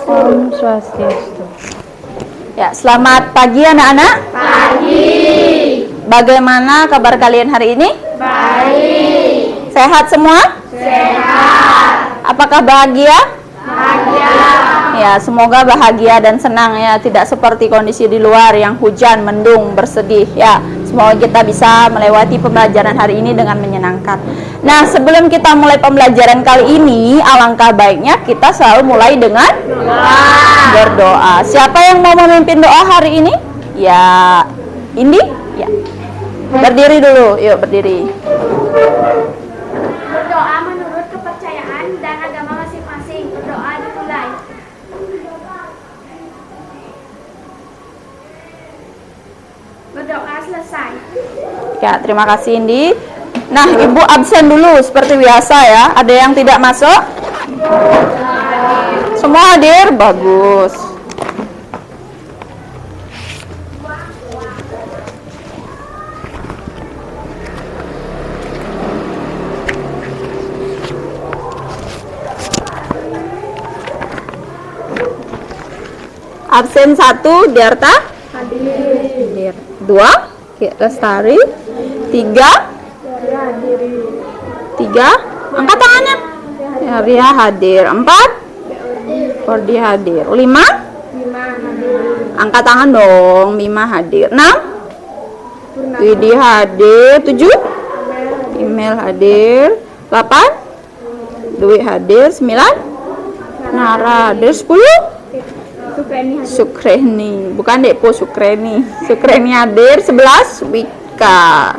Om Swastiastu. Ya, selamat pagi anak-anak. Pagi. Bagaimana kabar kalian hari ini? Baik. Sehat semua? Sehat. Apakah bahagia? Bahagia. Ya, semoga bahagia dan senang ya, tidak seperti kondisi di luar yang hujan, mendung, bersedih ya. Semoga kita bisa melewati pembelajaran hari ini dengan menyenangkan. Nah, sebelum kita mulai pembelajaran kali ini, alangkah baiknya kita selalu mulai dengan berdoa. Siapa yang mau memimpin doa hari ini? Ya, Indi? Ya. Berdiri dulu, yuk berdiri. Berdoa menurut kepercayaan dan agama masing-masing. Berdoa dimulai. Berdoa selesai. Ya, terima kasih Indi. Nah, Ibu absen dulu seperti biasa ya. Ada yang tidak masuk? Semua hadir? Bagus. Absen 1, Diarta? Hadir. 2, Lestari. 3, 3, angkat tangannya. Ya, Ria hadir. 4, Kordi hadir. 5, angkat tangan dong. Mima hadir. 6, Widi hadir. 7, Email hadir. 8, Dwi hadir. 9, Nara hadir. 10, Sukreni, bukan Depo, Sukreni hadir. 11, Wika.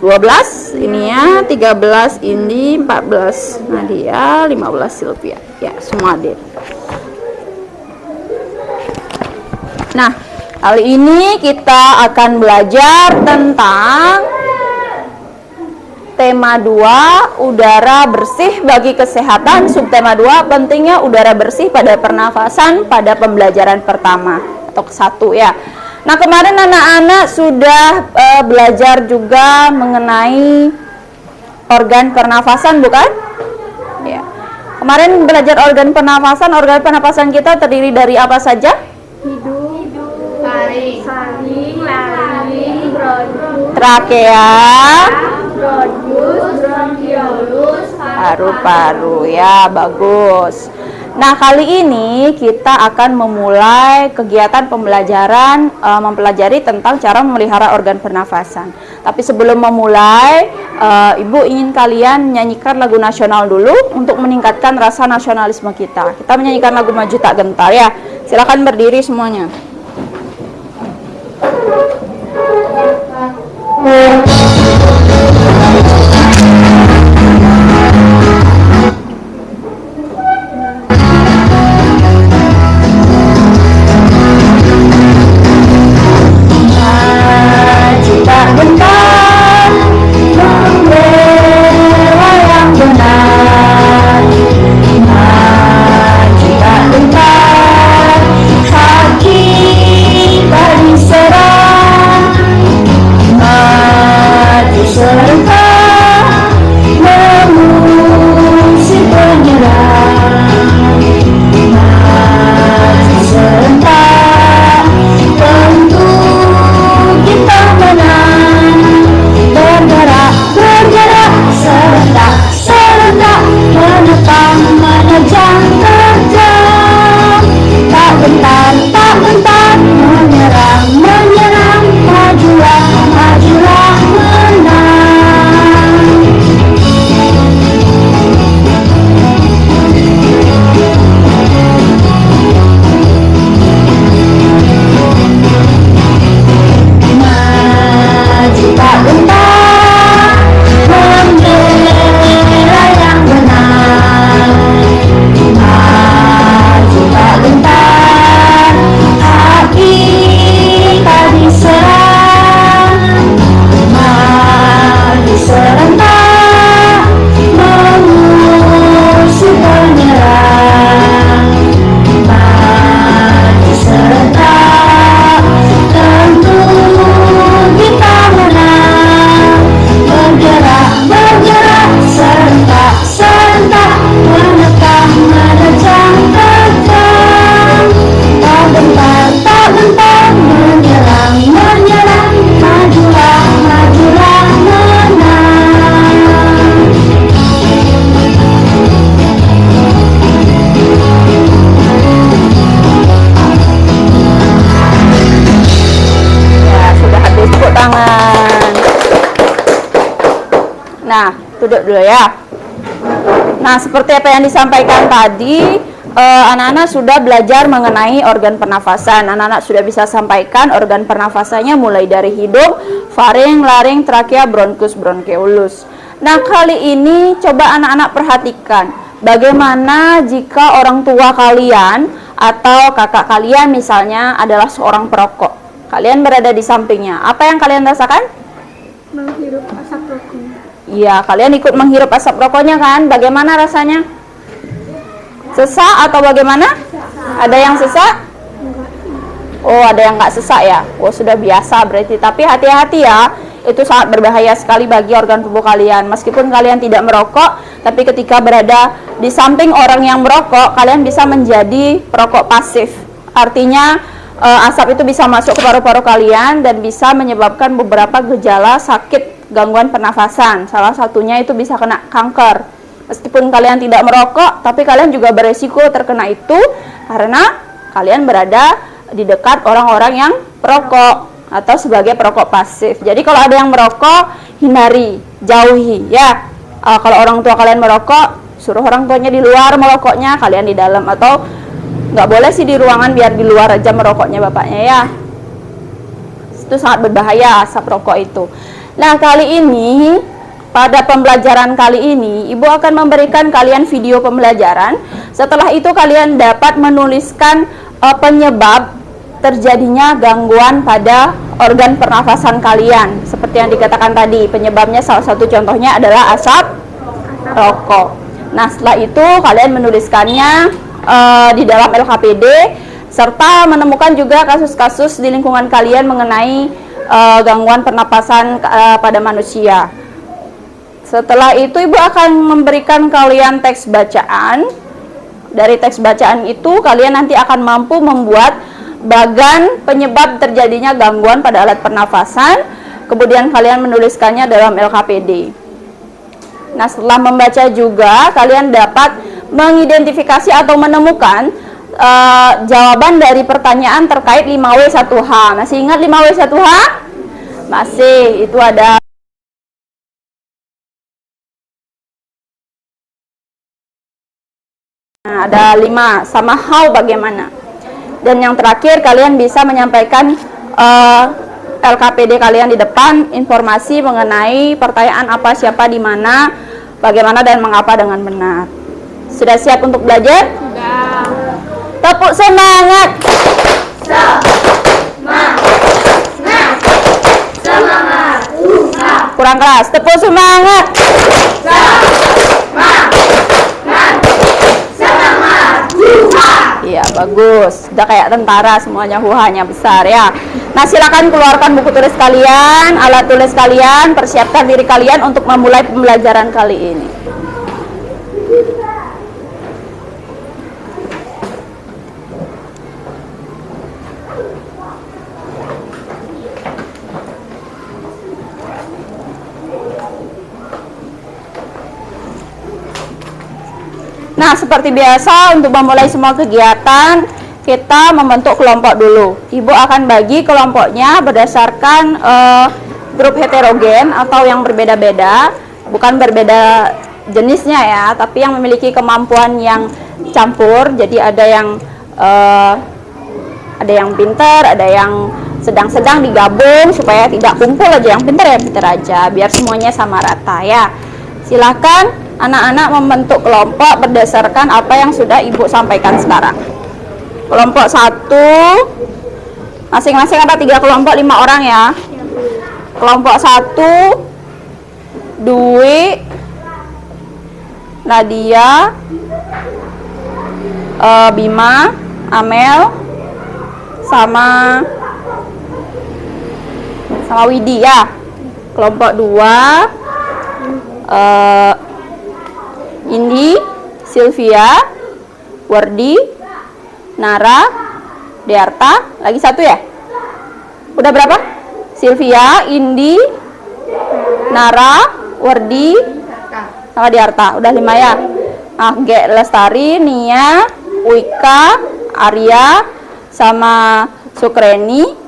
12, ini ya. 13, Indi. 14, Nadia. 15, Sylvia. Ya, semua hadir. Nah, kali ini kita akan belajar tentang tema 2, udara bersih bagi kesehatan. Subtema 2, pentingnya udara bersih pada pernafasan pada pembelajaran pertama atau ke-1 ya. Nah, kemarin anak-anak sudah belajar juga mengenai organ pernafasan, bukan? Ya. Kemarin belajar organ pernafasan kita terdiri dari apa saja? Hidung, saring, laring, bronkus, Trakea, bronkiolus, paru-paru ya, bagus. Nah, kali ini kita akan memulai kegiatan pembelajaran mempelajari tentang cara memelihara organ pernafasan. Tapi sebelum memulai, Ibu ingin kalian nyanyikan lagu nasional dulu untuk meningkatkan rasa nasionalisme kita. Kita menyanyikan lagu Maju Tak Gentar ya. Silakan berdiri semuanya. Kaki Nah, duduk dulu ya. Nah, seperti apa yang disampaikan tadi, anak-anak sudah belajar mengenai organ pernafasan. Anak-anak sudah bisa sampaikan organ pernafasannya mulai dari hidung, faring, laring, trakea, bronkus, bronkeolus. Nah, kali ini coba anak-anak perhatikan bagaimana jika orang tua kalian atau kakak kalian misalnya adalah seorang perokok. Kalian berada di sampingnya. Apa yang kalian rasakan? Menghirup asap rokok. Iya, kalian ikut menghirup asap rokoknya kan? Bagaimana rasanya? Sesak atau bagaimana? Ada yang sesak? Oh, ada yang nggak sesak ya? Oh, sudah biasa berarti. Tapi hati-hati ya, itu sangat berbahaya sekali bagi organ tubuh kalian. Meskipun kalian tidak merokok, tapi ketika berada di samping orang yang merokok, kalian bisa menjadi perokok pasif. Artinya, asap itu bisa masuk ke paru-paru kalian dan bisa menyebabkan beberapa gejala sakit gangguan pernafasan. Salah satunya itu bisa kena kanker. Meskipun kalian tidak merokok, tapi kalian juga beresiko terkena itu karena kalian berada di dekat orang-orang yang perokok atau sebagai perokok pasif. Jadi kalau ada yang merokok, hindari, jauhi ya. Kalau orang tua kalian merokok, suruh orang tuanya di luar merokoknya, kalian di dalam, atau nggak boleh sih di ruangan, biar di luar aja merokoknya bapaknya ya. Itu sangat berbahaya asap rokok itu. Nah, kali ini pada pembelajaran kali ini Ibu akan memberikan kalian video pembelajaran. Setelah itu kalian dapat menuliskan penyebab terjadinya gangguan pada organ pernafasan kalian. Seperti yang dikatakan tadi, penyebabnya salah satu contohnya adalah asap rokok. Nah, setelah itu kalian menuliskannya di dalam LKPD serta menemukan juga kasus-kasus di lingkungan kalian mengenai gangguan pernapasan pada manusia. Setelah itu Ibu akan memberikan kalian teks bacaan. Dari teks bacaan itu kalian nanti akan mampu membuat bagan penyebab terjadinya gangguan pada alat pernafasan. Kemudian kalian menuliskannya dalam LKPD. Nah, setelah membaca juga kalian dapat mengidentifikasi atau menemukan jawaban dari pertanyaan terkait 5W1H. Masih ingat 5W1H? Masih, itu ada ada 5, sama how bagaimana. Dan yang terakhir kalian bisa menyampaikan LKPD kalian di depan, informasi mengenai pertanyaan apa, siapa, di mana, bagaimana, dan mengapa dengan benar. Sudah siap untuk belajar? Sudah. Tepuk semangat. Kurang keras. Tepuk semangat. Iya, bagus. Sudah kayak tentara semuanya, huhanya besar ya. Nah, silakan keluarkan buku tulis kalian, alat tulis kalian, persiapkan diri kalian untuk memulai pembelajaran kali ini. Nah, seperti biasa untuk memulai semua kegiatan, kita membentuk kelompok dulu. Ibu akan bagi kelompoknya berdasarkan grup heterogen atau yang berbeda-beda, bukan berbeda jenisnya ya, tapi yang memiliki kemampuan yang campur. Jadi ada yang pintar, ada yang sedang-sedang, digabung supaya tidak kumpul aja yang pintar ya pintar aja, biar semuanya sama rata ya. Silakan anak-anak membentuk kelompok berdasarkan apa yang sudah Ibu sampaikan sekarang. Kelompok 1, masing-masing ada 3 kelompok, 5 orang ya. Kelompok 1, Dwi, Nadia, Bima, Amel, sama Widi ya. Kelompok 2, Indi, Sylvia, Wardi, Nara, Dearta, lagi 1 ya? Udah berapa? Sylvia, Indi, Nara, Wardi, sama Dearta. Udah 5 ya? Nah, Lestari, Nia, Wika, Arya, sama Sukreni,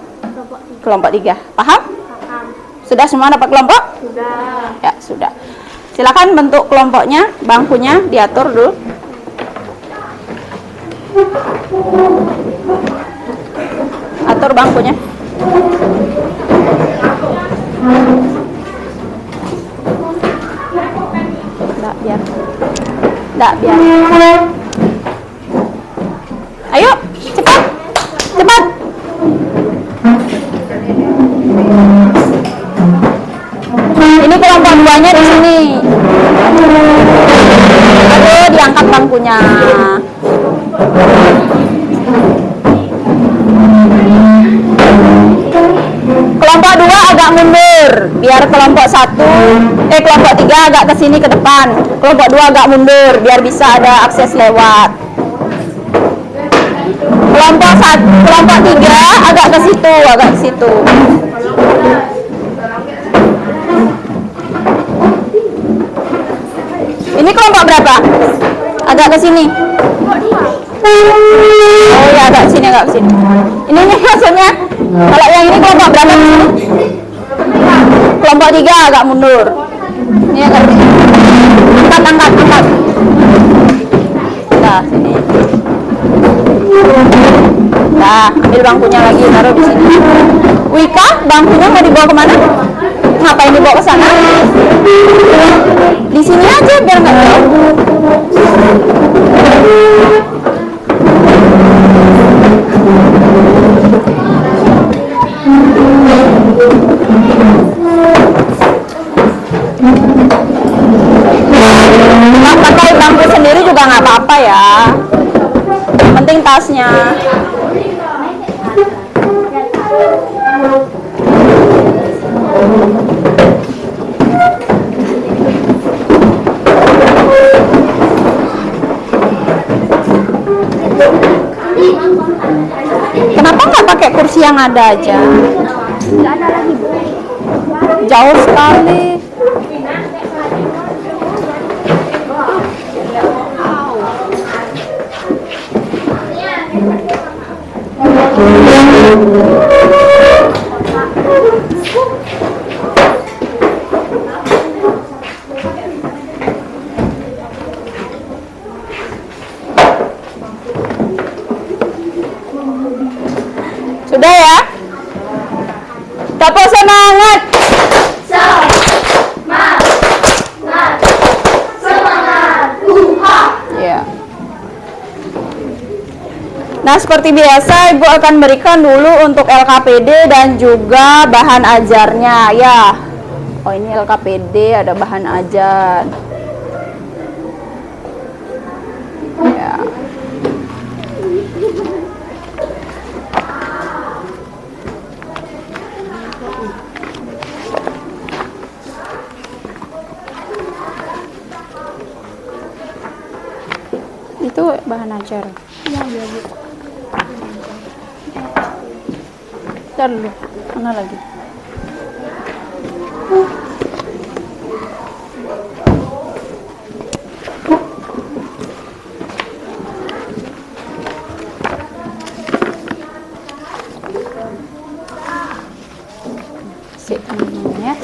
kelompok 3. Paham? Paham. Sudah semua dapat kelompok? Sudah. Ya, sudah. Silakan bentuk kelompoknya, bangkunya diatur dulu. Atur bangkunya. Nggak, biar. Ayo, cepat. Cepat. Ini kelompok 2-nya di sini. Aduh, diangkat bangkunya. Kelompok 2 agak mundur, biar kelompok 3 agak ke sini ke depan. Kelompok 2 agak mundur, biar bisa ada akses lewat. Kelompok 3 agak ke situ, Ini kelompok berapa? Agak ke sini. Oh ya, agak ke sini. Ini maksudnya kalau yang ini kelompok berapa di sini? Kelompok 3 agak mundur. Ini agak sini. Angkat. Nah, sini. Nah, ambil bangkunya lagi, taruh di sini. Wika, bangkunya mau dibawa kemana? Ngapain dibawa ke sana? Di sini aja biar nggak jauh. Pakai bangku sendiri juga nggak apa-apa ya. Yang penting tasnya. Kenapa nggak pakai kursi yang ada aja? Nggak ada lagi, Bu. Jauh sekali. Sudah ya? Tepuk semangat. Ya. Nah, seperti biasa Ibu akan berikan dulu untuk LKPD dan juga bahan ajarnya ya. Oh, ini LKPD, ada bahan ajar. Ya. Itu bahan ajar. Iya, Bu. Bentar dulu, mana lagi? Ya.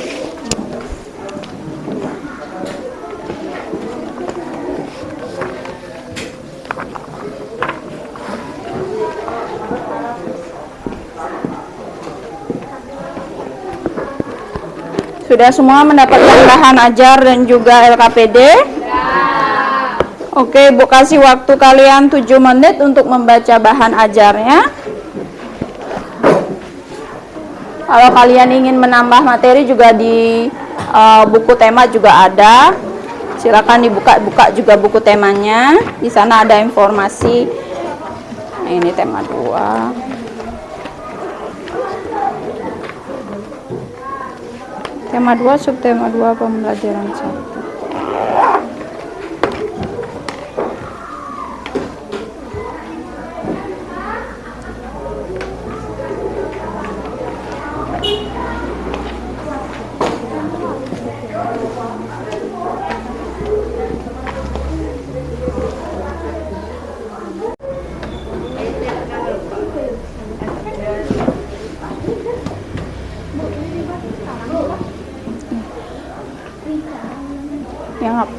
Sudah semua mendapatkan bahan ajar dan juga LKPD? Oke, Bu kasih waktu kalian 7 menit untuk membaca bahan ajarnya. Kalau kalian ingin menambah materi juga di buku tema juga ada. Silakan dibuka juga buku temanya. Di sana ada informasi. Nah, ini tema 2. Tema 2, subtema 2, pembelajaran 1. Yang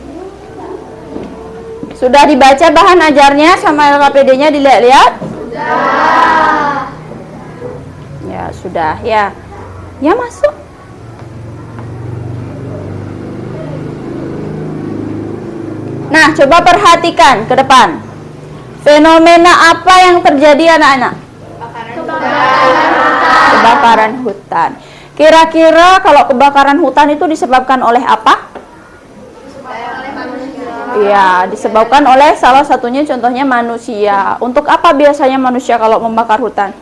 sudah dibaca bahan ajarnya sama LKPD-nya, dilihat-lihat? Sudah. Ya, sudah ya. Ya, masuk. Nah, coba perhatikan ke depan. Fenomena apa yang terjadi anak-anak? Kebakaran hutan. Kira-kira kalau kebakaran hutan itu disebabkan oleh apa? Ya, disebabkan oleh salah satunya contohnya manusia. Untuk apa biasanya manusia kalau membakar hutan?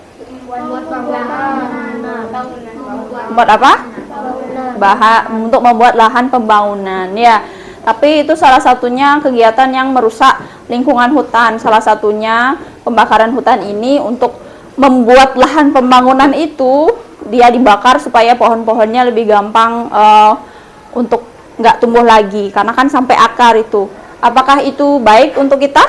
Buat apa? Untuk membuat lahan pembangunan. Ya, tapi itu salah satunya kegiatan yang merusak lingkungan hutan. Salah satunya pembakaran hutan ini untuk membuat lahan pembangunan itu dia dibakar supaya pohon-pohonnya lebih gampang untuk nggak tumbuh lagi, karena kan sampai akar itu. Apakah itu baik untuk kita?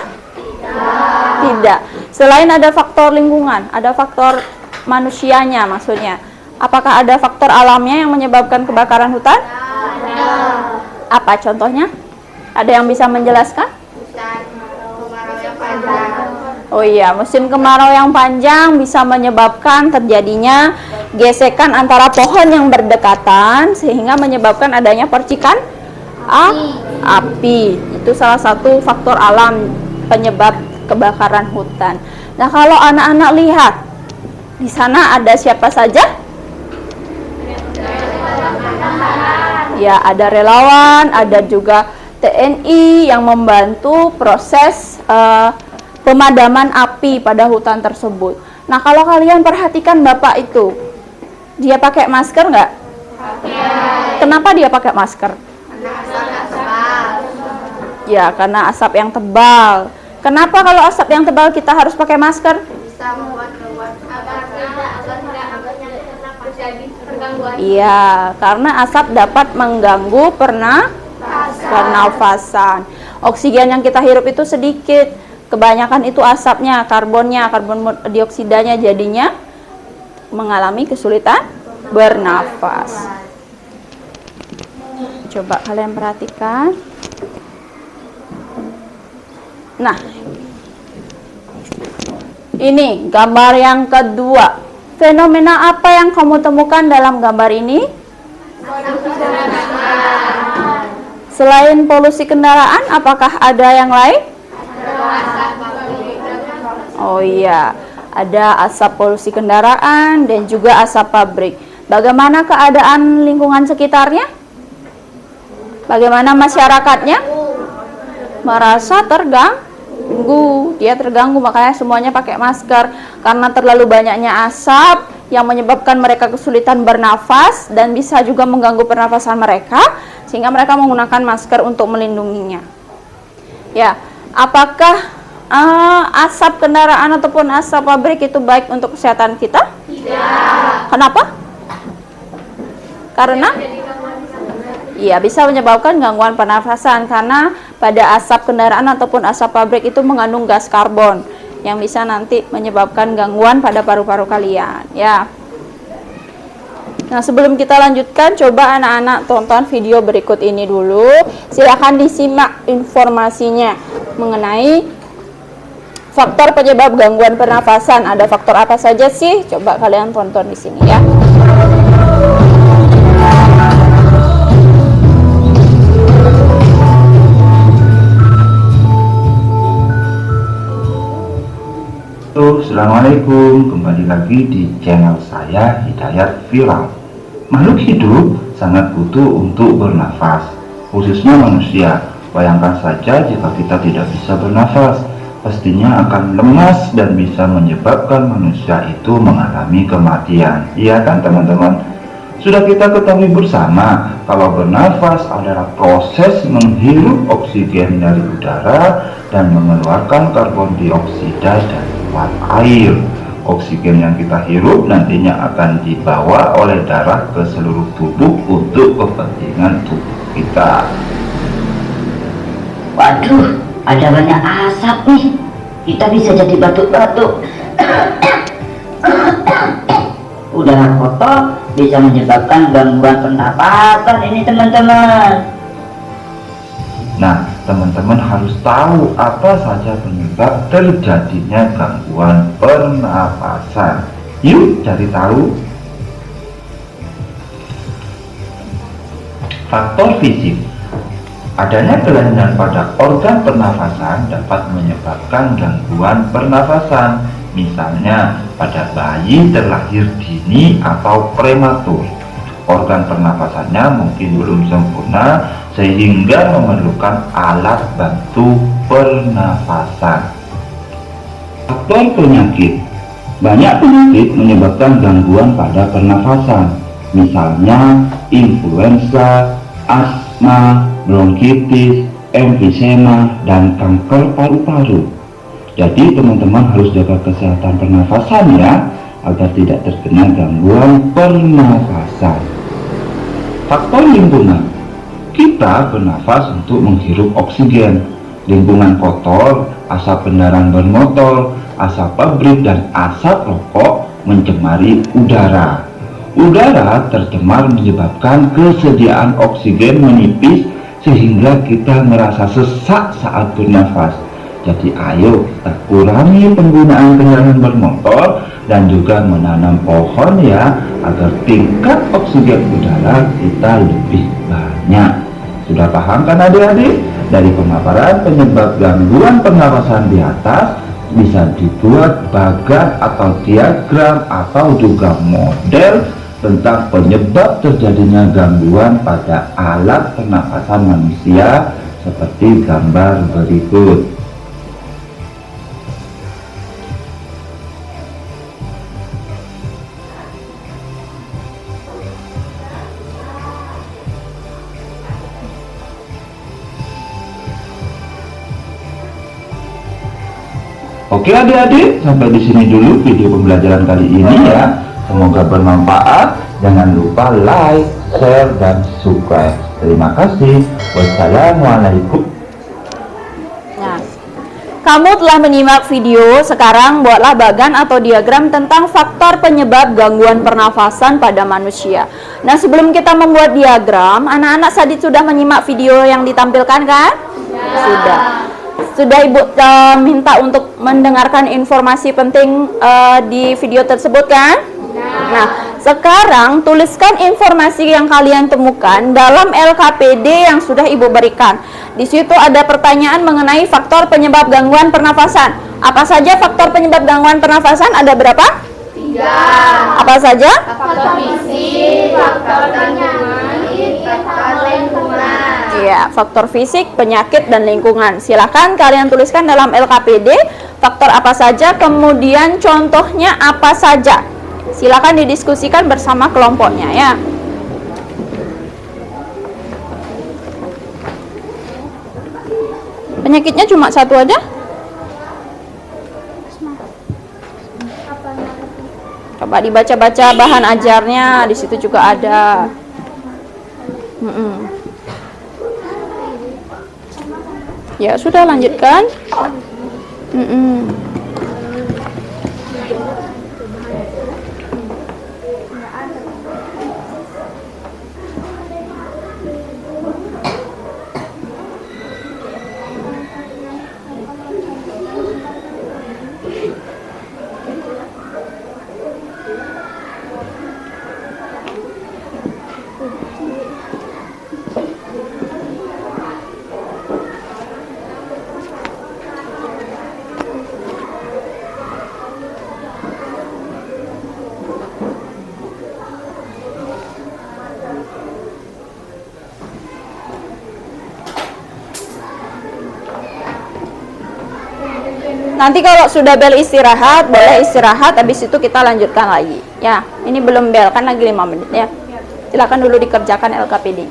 Tidak. Selain ada faktor lingkungan, ada faktor manusianya maksudnya. Apakah ada faktor alamnya yang menyebabkan kebakaran hutan? Apa contohnya? Ada yang bisa menjelaskan? Oh iya, musim kemarau yang panjang bisa menyebabkan terjadinya gesekan antara pohon yang berdekatan sehingga menyebabkan adanya percikan api. Itu salah satu faktor alam penyebab kebakaran hutan. Nah, kalau anak-anak lihat di sana ada siapa saja? Ya, ada relawan, ada juga TNI yang membantu proses pemadaman api pada hutan tersebut. Nah, kalau kalian perhatikan bapak itu, dia pakai masker nggak? Kenapa dia pakai masker? Ya, karena asap yang tebal. Kenapa kalau asap yang tebal kita harus pakai masker? Iya, karena asap dapat mengganggu pernafasan. Oksigen yang kita hirup itu sedikit, kebanyakan itu asapnya, karbon dioksidanya, jadinya mengalami kesulitan bernafas. Coba kalian perhatikan. Nah, ini gambar yang kedua. Fenomena apa yang kamu temukan dalam gambar ini? Selain polusi kendaraan, apakah ada yang lain? Oh iya, ada asap polusi kendaraan dan juga asap pabrik. Bagaimana keadaan lingkungan sekitarnya? Bagaimana masyarakatnya? Merasa terganggu. Dia terganggu, makanya semuanya pakai masker. Karena terlalu banyaknya asap yang menyebabkan mereka kesulitan bernafas dan bisa juga mengganggu pernafasan mereka, sehingga mereka menggunakan masker untuk melindunginya. Ya, apakah asap kendaraan ataupun asap pabrik itu baik untuk kesehatan kita? Tidak. Kenapa? Karena iya, bisa menyebabkan gangguan pernafasan karena pada asap kendaraan ataupun asap pabrik itu mengandung gas karbon yang bisa nanti menyebabkan gangguan pada paru-paru kalian, ya. Nah, sebelum kita lanjutkan, coba anak-anak tonton video berikut ini dulu. Silakan disimak informasinya mengenai faktor penyebab gangguan pernafasan. Ada faktor apa saja sih? Coba kalian tonton di sini ya. Assalamualaikum, kembali lagi di channel saya Hidayat Viral. Makhluk hidup sangat butuh untuk bernafas, khususnya manusia. Bayangkan saja jika kita tidak bisa bernafas, pastinya akan lemas dan bisa menyebabkan manusia itu mengalami kematian. Iya kan teman-teman? Sudah kita ketahui bersama kalau bernafas adalah proses menghirup oksigen dari udara dan mengeluarkan karbon dioksida dari air. Oksigen yang kita hirup nantinya akan dibawa oleh darah ke seluruh tubuh untuk kepentingan tubuh kita. Waduh, ada banyak asap nih. Kita bisa jadi batuk-batuk. Udara kotor bisa menyebabkan gangguan pernapasan ini teman-teman. Nah, teman-teman harus tahu apa saja penyebab terjadinya gangguan pernafasan. Yuk cari tahu. Faktor fisik. Adanya kelainan pada organ pernafasan dapat menyebabkan gangguan pernafasan. Misalnya pada bayi terlahir dini atau prematur. Organ pernafasannya mungkin belum sempurna sehingga memerlukan alat bantu pernafasan. Faktor penyakit. Banyak penyakit menyebabkan gangguan pada pernafasan. Misalnya influenza, asma, bronkitis, emfisema, dan kanker paru-paru. Jadi teman-teman harus jaga kesehatan pernafasan ya, agar tidak terkena gangguan pernafasan. Faktor lingkungan. Kita bernafas untuk menghirup oksigen. Lingkungan kotor, asap kendaraan bermotor, asap pabrik, dan asap rokok mencemari udara. Udara tercemar menyebabkan kesediaan oksigen menipis sehingga kita merasa sesak saat bernafas. Jadi ayo kita kurangi penggunaan kendaraan bermotor dan juga menanam pohon ya, agar tingkat oksigen udara kita lebih banyak. Sudah paham kan adik-adik? Dari pemaparan penyebab gangguan pernafasan di atas bisa dibuat bagan atau diagram atau juga model tentang penyebab terjadinya gangguan pada alat pernafasan manusia seperti gambar berikut. Oke adik-adik, sampai di sini dulu video pembelajaran kali ini ya. Semoga bermanfaat. Jangan lupa like, share, dan subscribe. Terima kasih. Wassalamualaikum. Nah, kamu telah menyimak video. Sekarang buatlah bagan atau diagram tentang faktor penyebab gangguan pernafasan pada manusia. Nah, sebelum kita membuat diagram, anak-anak tadi sudah menyimak video yang ditampilkan kan? Sudah. Sudah Ibu minta untuk mendengarkan informasi penting di video tersebut kan? Nah, sekarang tuliskan informasi yang kalian temukan dalam LKPD yang sudah Ibu berikan. Di situ ada pertanyaan mengenai faktor penyebab gangguan pernafasan. Apa saja faktor penyebab gangguan pernafasan? Ada berapa? 3. Apa saja? Faktor fisik, faktor penyakit, faktor lingkungan. Iya, faktor fisik, penyakit, dan lingkungan. Silahkan kalian tuliskan dalam LKPD faktor apa saja, kemudian contohnya apa saja. Silahkan didiskusikan bersama kelompoknya ya. Penyakitnya cuma satu aja? Coba dibaca-baca bahan ajarnya, di situ juga ada. Ya sudah, lanjutkan. Nanti kalau sudah bel istirahat, boleh istirahat, habis itu kita lanjutkan lagi. Ya, ini belum bel, kan lagi 5 menit ya. Silakan dulu dikerjakan LKPD.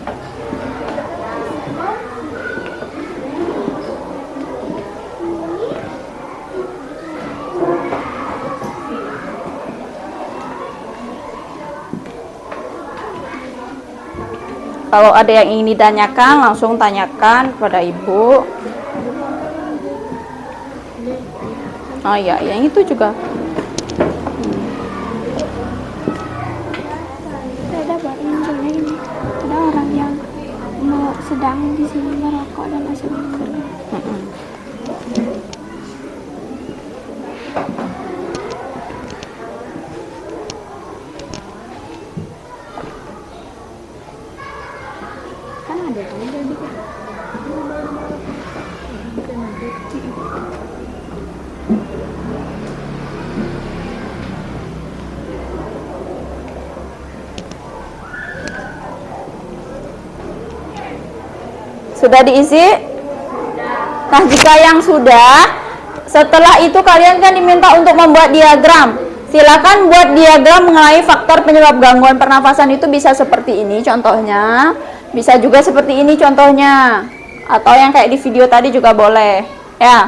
Kalau ada yang ingin ditanyakan, langsung tanyakan kepada Ibu. Oh iya, yang itu juga. Ada orang yang mau sedang di sini merokok dan masuk minum. Kan ada kan jadi kan. Sudah diisi? Nah, jika yang sudah, setelah itu kalian kan diminta untuk membuat diagram. Silakan buat diagram mengenai faktor penyebab gangguan pernafasan. Itu bisa seperti ini contohnya, bisa juga seperti ini contohnya, atau yang kayak di video tadi juga boleh, ya.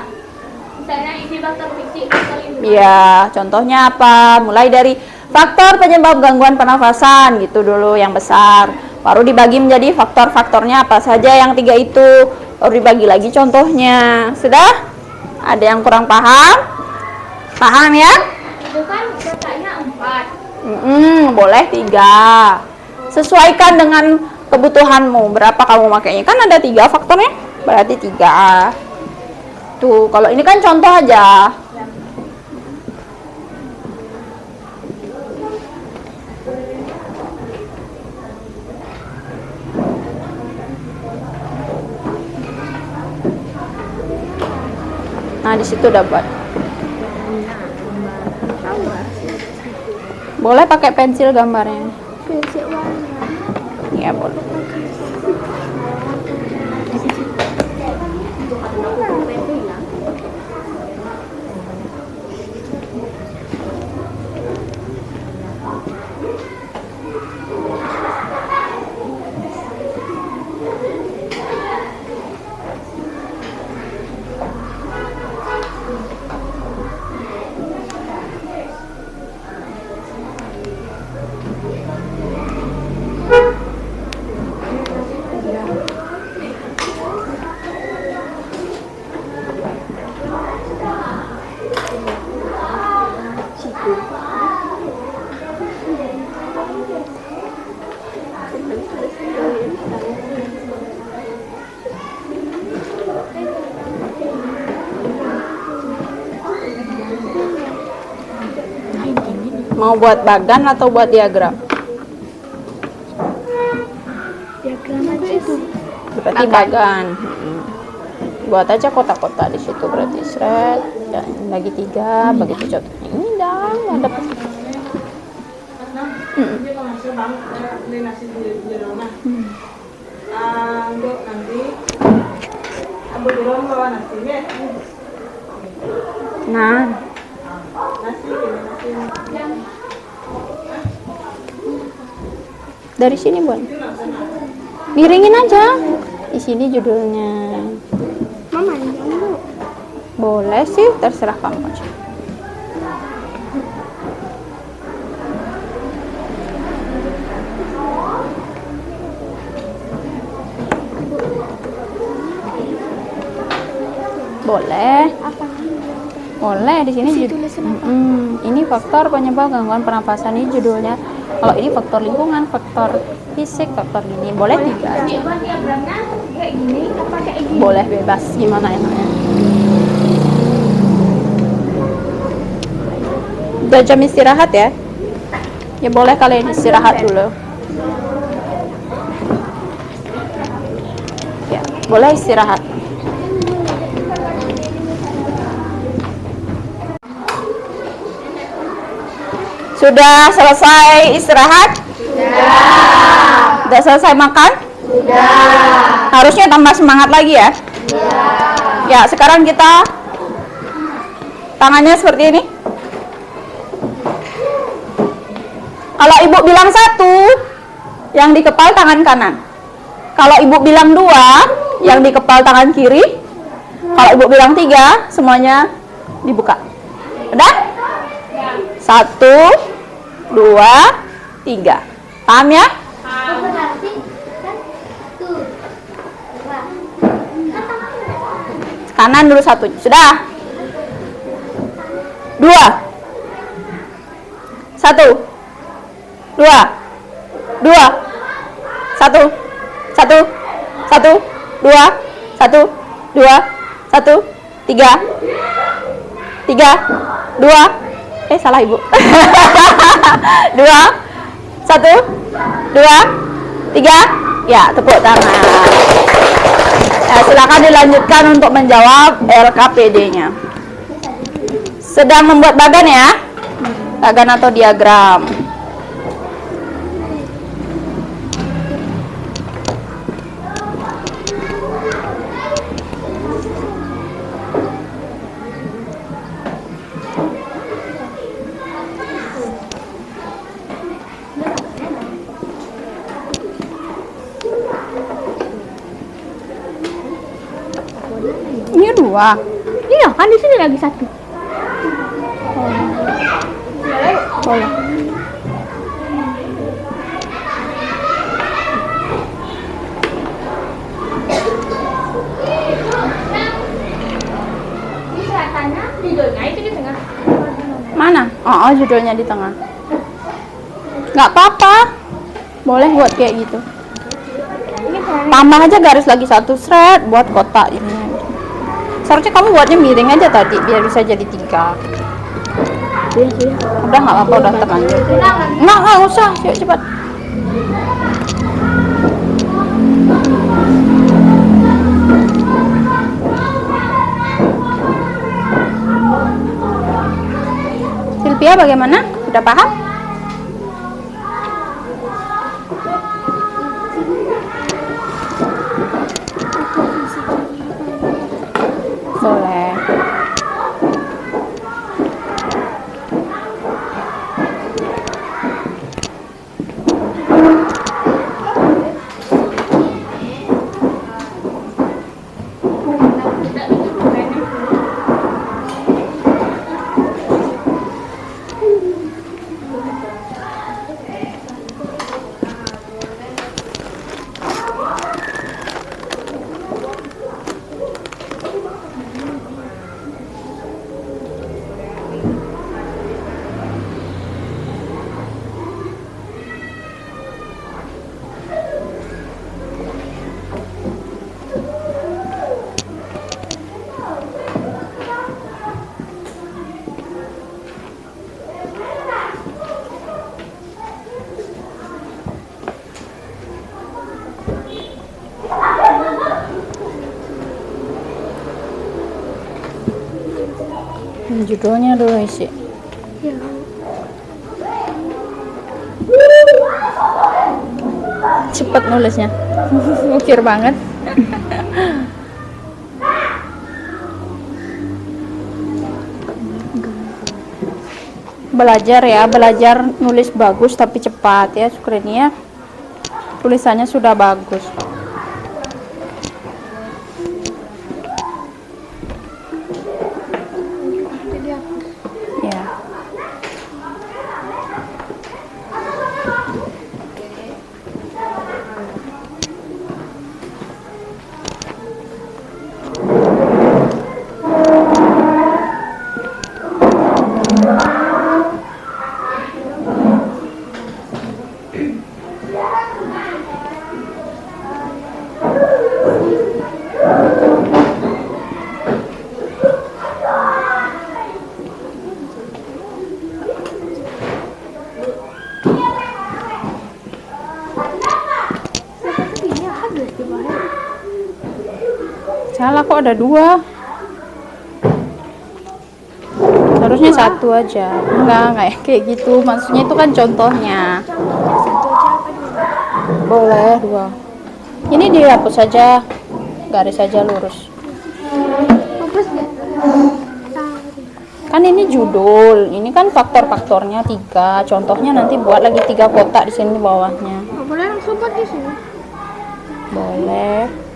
Misalnya ini faktor fisik, faktor lingkungan. Ya, contohnya apa? Mulai dari faktor penyebab gangguan pernafasan gitu dulu yang besar. Baru dibagi menjadi faktor-faktornya apa saja yang 3 itu. Baru dibagi lagi contohnya. Sudah? Ada yang kurang paham? Paham ya? Itu kan datanya 4. Boleh 3. Sesuaikan dengan kebutuhanmu. Berapa kamu makainya? Kan ada 3 faktornya. Berarti 3. Tuh, kalau ini kan contoh aja. Nah, di situ dapat. Boleh pakai pensil gambarnya. Pensil warna. Ya, boleh. Mau buat bagan atau buat diagram? Diagram aja itu. Berarti bagan. Buat aja kotak-kotak di situ berarti seret. Dan bagi 3, begitu contohnya. Ini dah ada. Nah. Dari sini, Bun. Miringin aja. Di sini judulnya. Mama yang dulu. Boleh sih, terserah kamu aja. Boleh. Apa? Boleh di sini ini faktor penyebab gangguan pernapasan, ini judulnya. Kalau ini faktor lingkungan, faktor fisik, faktor gini. Boleh 3 aja. Diagramnya kayak gini apa kayak gini? Boleh bebas, gimana enaknya. Udah jam istirahat ya? Ya boleh kalian istirahat dulu. Ya, boleh istirahat. Sudah selesai istirahat? Sudah selesai makan? Sudah. Harusnya tambah semangat lagi ya? Ya, sekarang kita tangannya seperti ini. Kalau ibu bilang 1, yang di kepal tangan kanan. Kalau ibu bilang 2, yang di kepal tangan kiri. Kalau ibu bilang 3, semuanya dibuka. Udah? 1, 2, 3. Paham ya? Berarti kan tuh. Kanan dulu 1. Sudah? 2. 1. 2. 2. 1. 1. 1, 2, 1, 2, 1, 3, 3, 2, salah ibu. 2, 1, 2, 3, ya tepuk tangan. Ya, silakan dilanjutkan untuk menjawab LKPD-nya. Sedang membuat bagan ya, bagan atau diagram. Ini 2. Iya, kan di sini lagi 1. Oh ya. Ini kelihatannya judulnya itu di tengah. Mana? Oh, judulnya di tengah. Nggak apa-apa. Boleh buat kayak gitu. Ini keren. Tambah aja garis lagi 1 shred buat kotak ini. Seharusnya kamu buatnya miring aja tadi biar bisa jadi 3. Udah nggak apa-apa, udah terlanjur. Nggak usah, yuk cepat. Silvia bagaimana? Sudah paham? Boleh. Judulnya dulu isi. Cepet nulisnya. Mikir banget. Belajar ya, belajar nulis bagus tapi cepat ya, Sukrini ya. Tulisannya sudah bagus. Ya. Salah, kok ada 2? Harusnya 1 aja. Enggak kayak gitu. Maksudnya itu kan contohnya. Boleh 2. Ini dihapus saja. Garis saja lurus. Kan ini judul. Ini kan faktor-faktornya 3. Contohnya nanti buat lagi 3 kotak di sini bawahnya. Boleh langsung buat di sini. Boleh.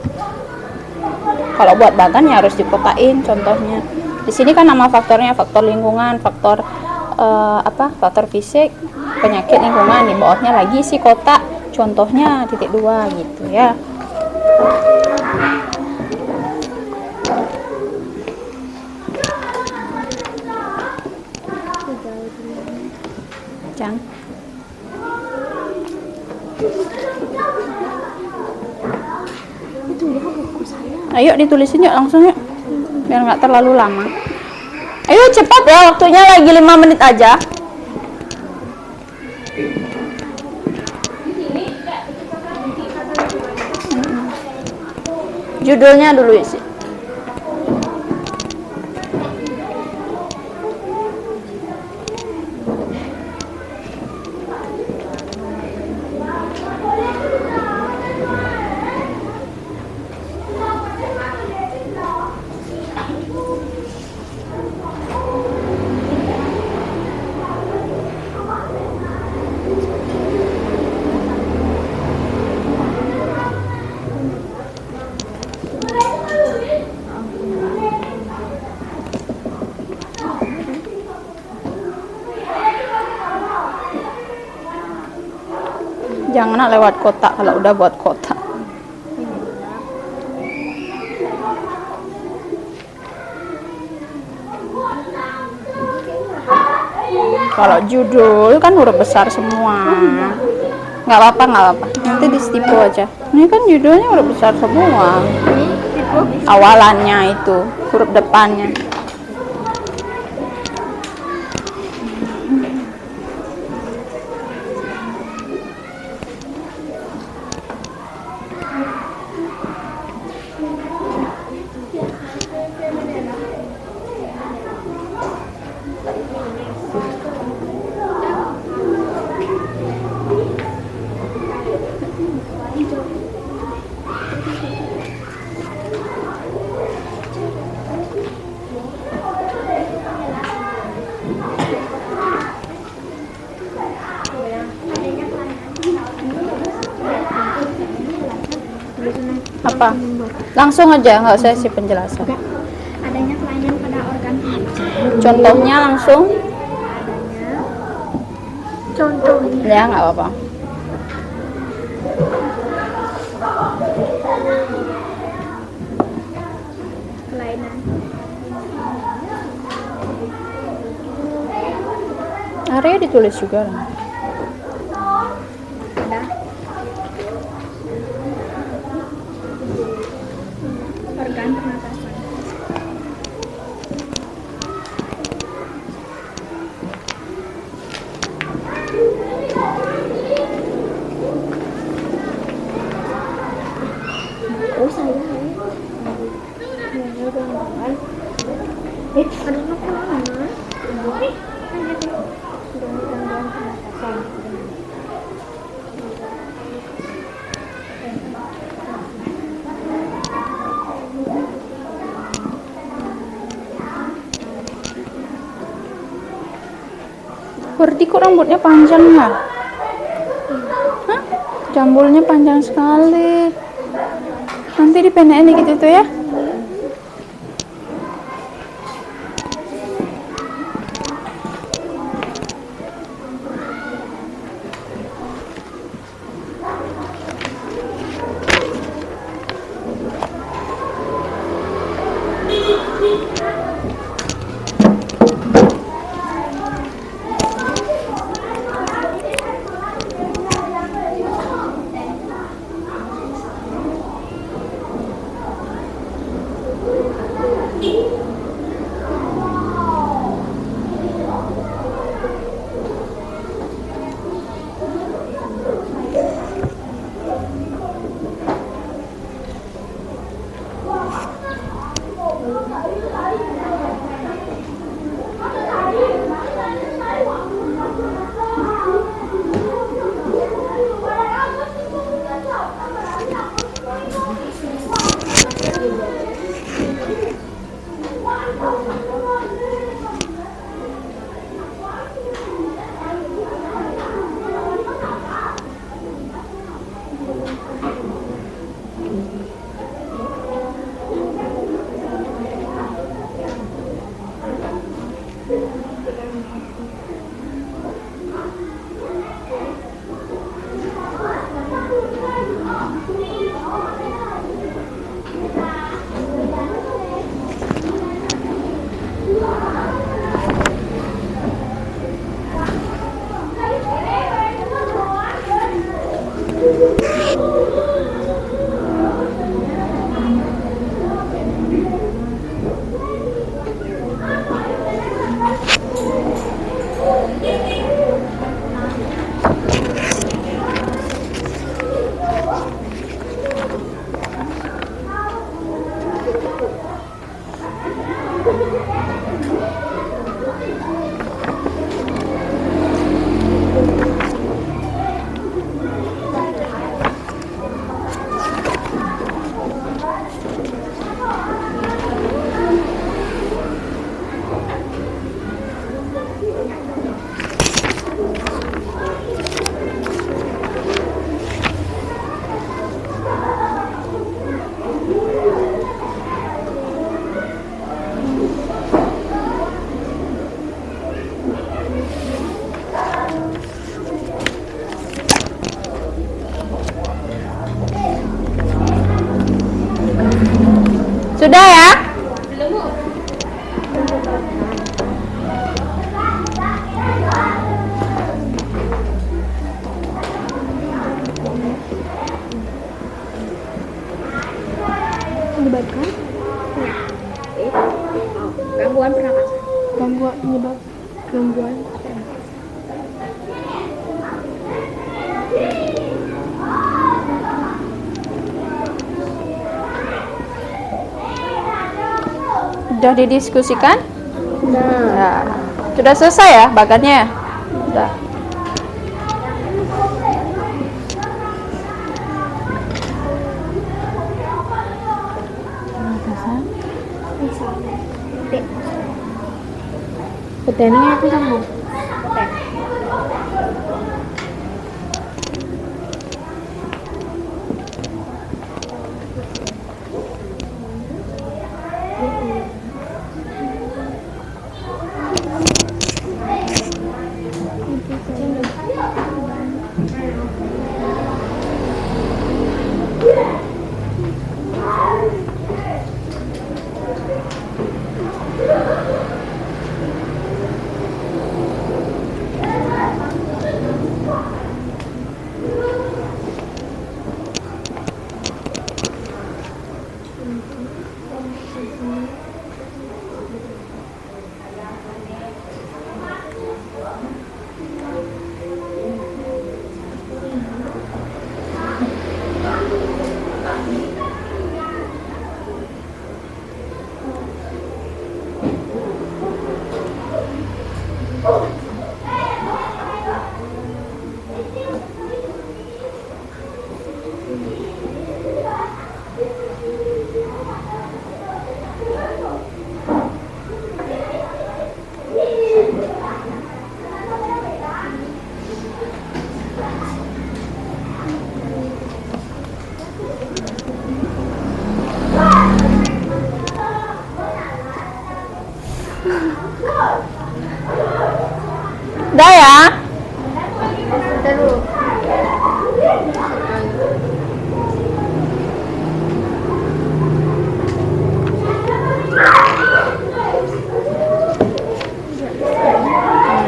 Kalau buat bagan ya harus dikotain contohnya. Di sini kan nama faktornya faktor lingkungan, faktor faktor fisik, penyakit lingkungan. Di bawahnya lagi isi kotak, contohnya titik 2 gitu ya. Cang. Ayo ditulisin yuk langsung yuk, biar nggak terlalu lama. Ayo cepat ya, waktunya lagi 5 menit aja. Judulnya dulu isi. Jangan lewat kotak kalau udah buat kotak. Kalau judul kan huruf besar semua. Nggak apa-apa, nggak apa-apa. Nanti distipu aja. Ini kan judulnya huruf besar semua. Awalannya itu, huruf depannya. Apa? Langsung aja, nggak usah sih penjelasan. Adanya kelainan pada organ tubuh. Contohnya langsung. Contohnya Ya, nggak apa-apa. kelainan Area ditulis juga lah. pada organ pernapasan. Oh saya ada makanan Berarti kok rambutnya panjang ya? Hah? Jambulnya panjang sekali. Nanti dipendekin dikit itu ya. Sudah ya? Menyebabkan gangguan pernapasan. Gangguan. Sudah didiskusikan? Nah, sudah selesai ya bagannya? Sudah. Petani aku sambung. Udah ya?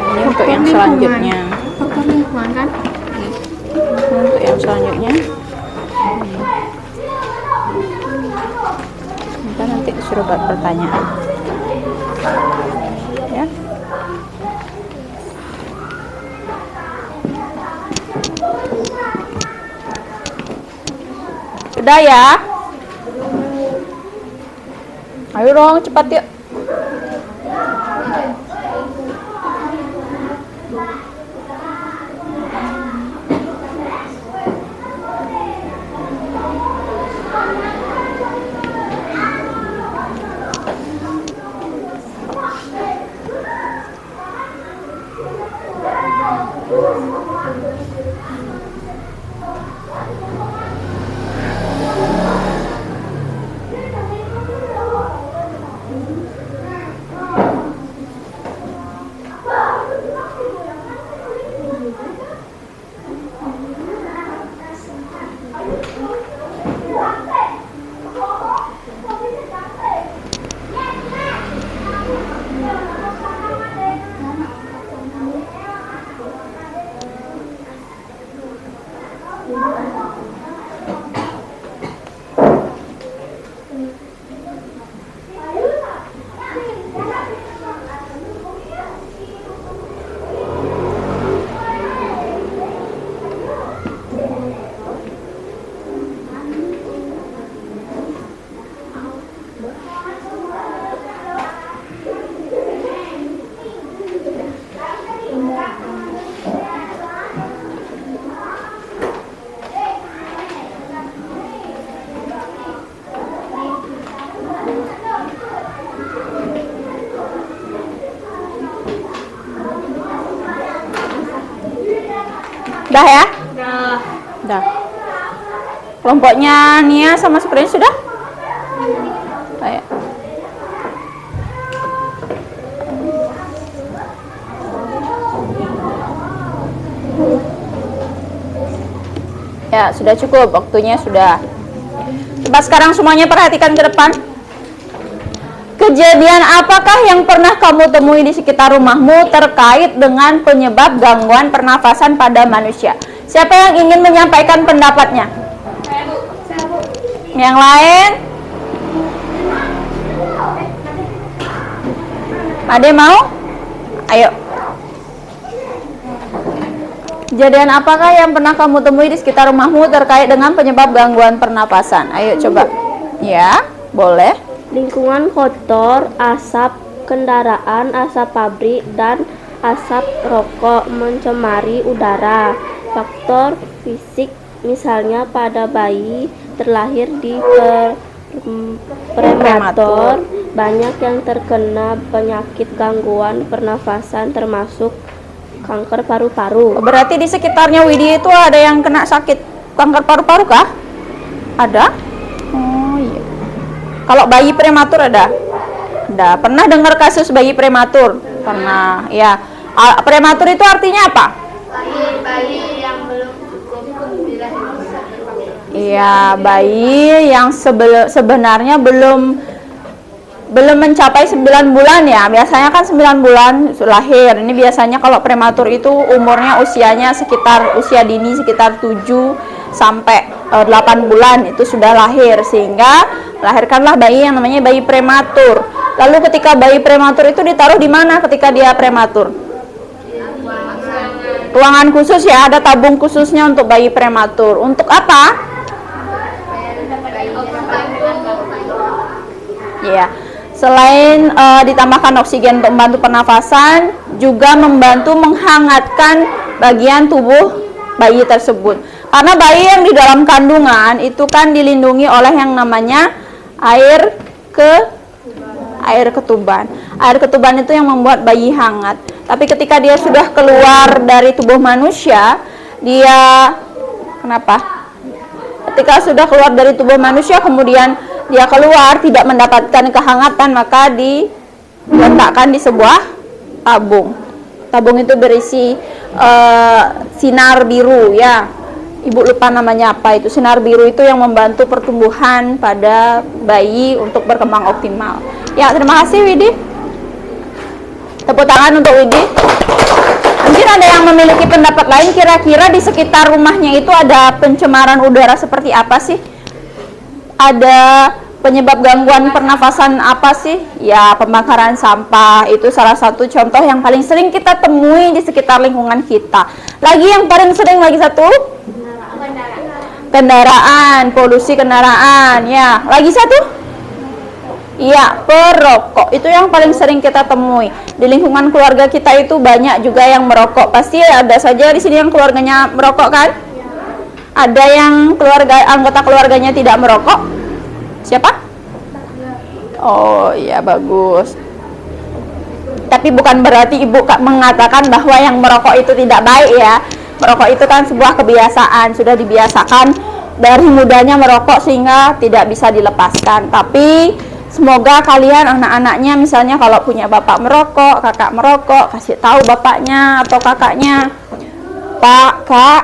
Ini untuk yang selanjutnya. Faktor lingkungan kan? Untuk yang selanjutnya. Kita nanti disuruh buat pertanyaan. Ya. Sudah ya? Ayo dong, cepat yuk. Udah ya? Udah. Kelompoknya Nia sama Supriya sudah? Ayo. Ya, sudah cukup. Waktunya sudah. Coba sekarang semuanya perhatikan ke depan. kejadian apakah yang pernah kamu temui di sekitar rumahmu terkait dengan penyebab gangguan pernafasan pada manusia? Siapa yang ingin menyampaikan pendapatnya? Yang lain? Ade mau? Ayo. Kejadian apakah yang pernah kamu temui di sekitar rumahmu terkait dengan penyebab gangguan pernapasan? Ayo coba. Ya, boleh. Lingkungan kotor, asap kendaraan, asap pabrik, dan asap rokok mencemari udara. Faktor fisik misalnya pada bayi terlahir di prematur, banyak yang terkena penyakit gangguan pernafasan termasuk kanker paru-paru. Berarti di sekitarnya Widi itu ada yang kena sakit kanker paru-paru kah? Ada? Oh iya. Kalau bayi prematur ada? Ada. Pernah dengar kasus bayi prematur? Pernah. Ya. Prematur itu artinya apa? Bayi yang belum cukup Iya, bayi yang sebenarnya belum mencapai 9 bulan ya. Biasanya kan 9 bulan lahir. Ini biasanya kalau prematur itu umurnya usianya sekitar usia dini sekitar 7 sampai 8 bulan itu sudah lahir, sehingga melahirkanlah bayi yang namanya bayi prematur. Lalu ketika bayi prematur itu ditaruh di mana ketika dia prematur? Ruangan khusus ya, ada tabung khususnya untuk bayi prematur. Untuk apa? Ya, selain ditambahkan oksigen untuk membantu pernafasan, juga membantu menghangatkan bagian tubuh bayi tersebut. Karena bayi yang di dalam kandungan itu kan dilindungi oleh yang namanya air ketuban. Air ketuban itu yang membuat bayi hangat. Tapi ketika dia sudah keluar dari tubuh manusia, kenapa? Ketika sudah keluar dari tubuh manusia, kemudian dia keluar tidak mendapatkan kehangatan, maka diletakkan di sebuah tabung. Tabung itu berisi sinar biru ya. Ibu lupa namanya apa itu. Sinar biru itu yang membantu pertumbuhan pada bayi untuk berkembang optimal. Ya, terima kasih Widi. Tepuk tangan untuk Widi. Mungkin ada yang memiliki pendapat lain, kira-kira di sekitar rumahnya itu ada pencemaran udara seperti apa sih? Ada penyebab gangguan pernafasan apa sih? Ya, pembakaran sampah itu salah satu contoh yang paling sering kita temui di sekitar lingkungan kita. Lagi yang paling sering lagi satu? Kendaraan, polusi kendaraan. Ya, lagi satu? Iya, perokok. Itu yang paling sering kita temui. Di lingkungan keluarga kita itu banyak juga yang merokok. Pasti ada saja di sini yang keluarganya merokok kan? Ada yang anggota keluarganya tidak merokok? Siapa? Oh iya, bagus. Tapi bukan berarti ibu mengatakan bahwa yang merokok itu tidak baik ya. Merokok itu kan sebuah kebiasaan, sudah dibiasakan dari mudanya merokok sehingga tidak bisa dilepaskan. Tapi semoga kalian anak-anaknya misalnya kalau punya bapak merokok, kakak merokok, kasih tahu bapaknya atau kakaknya, "Pak, Kak,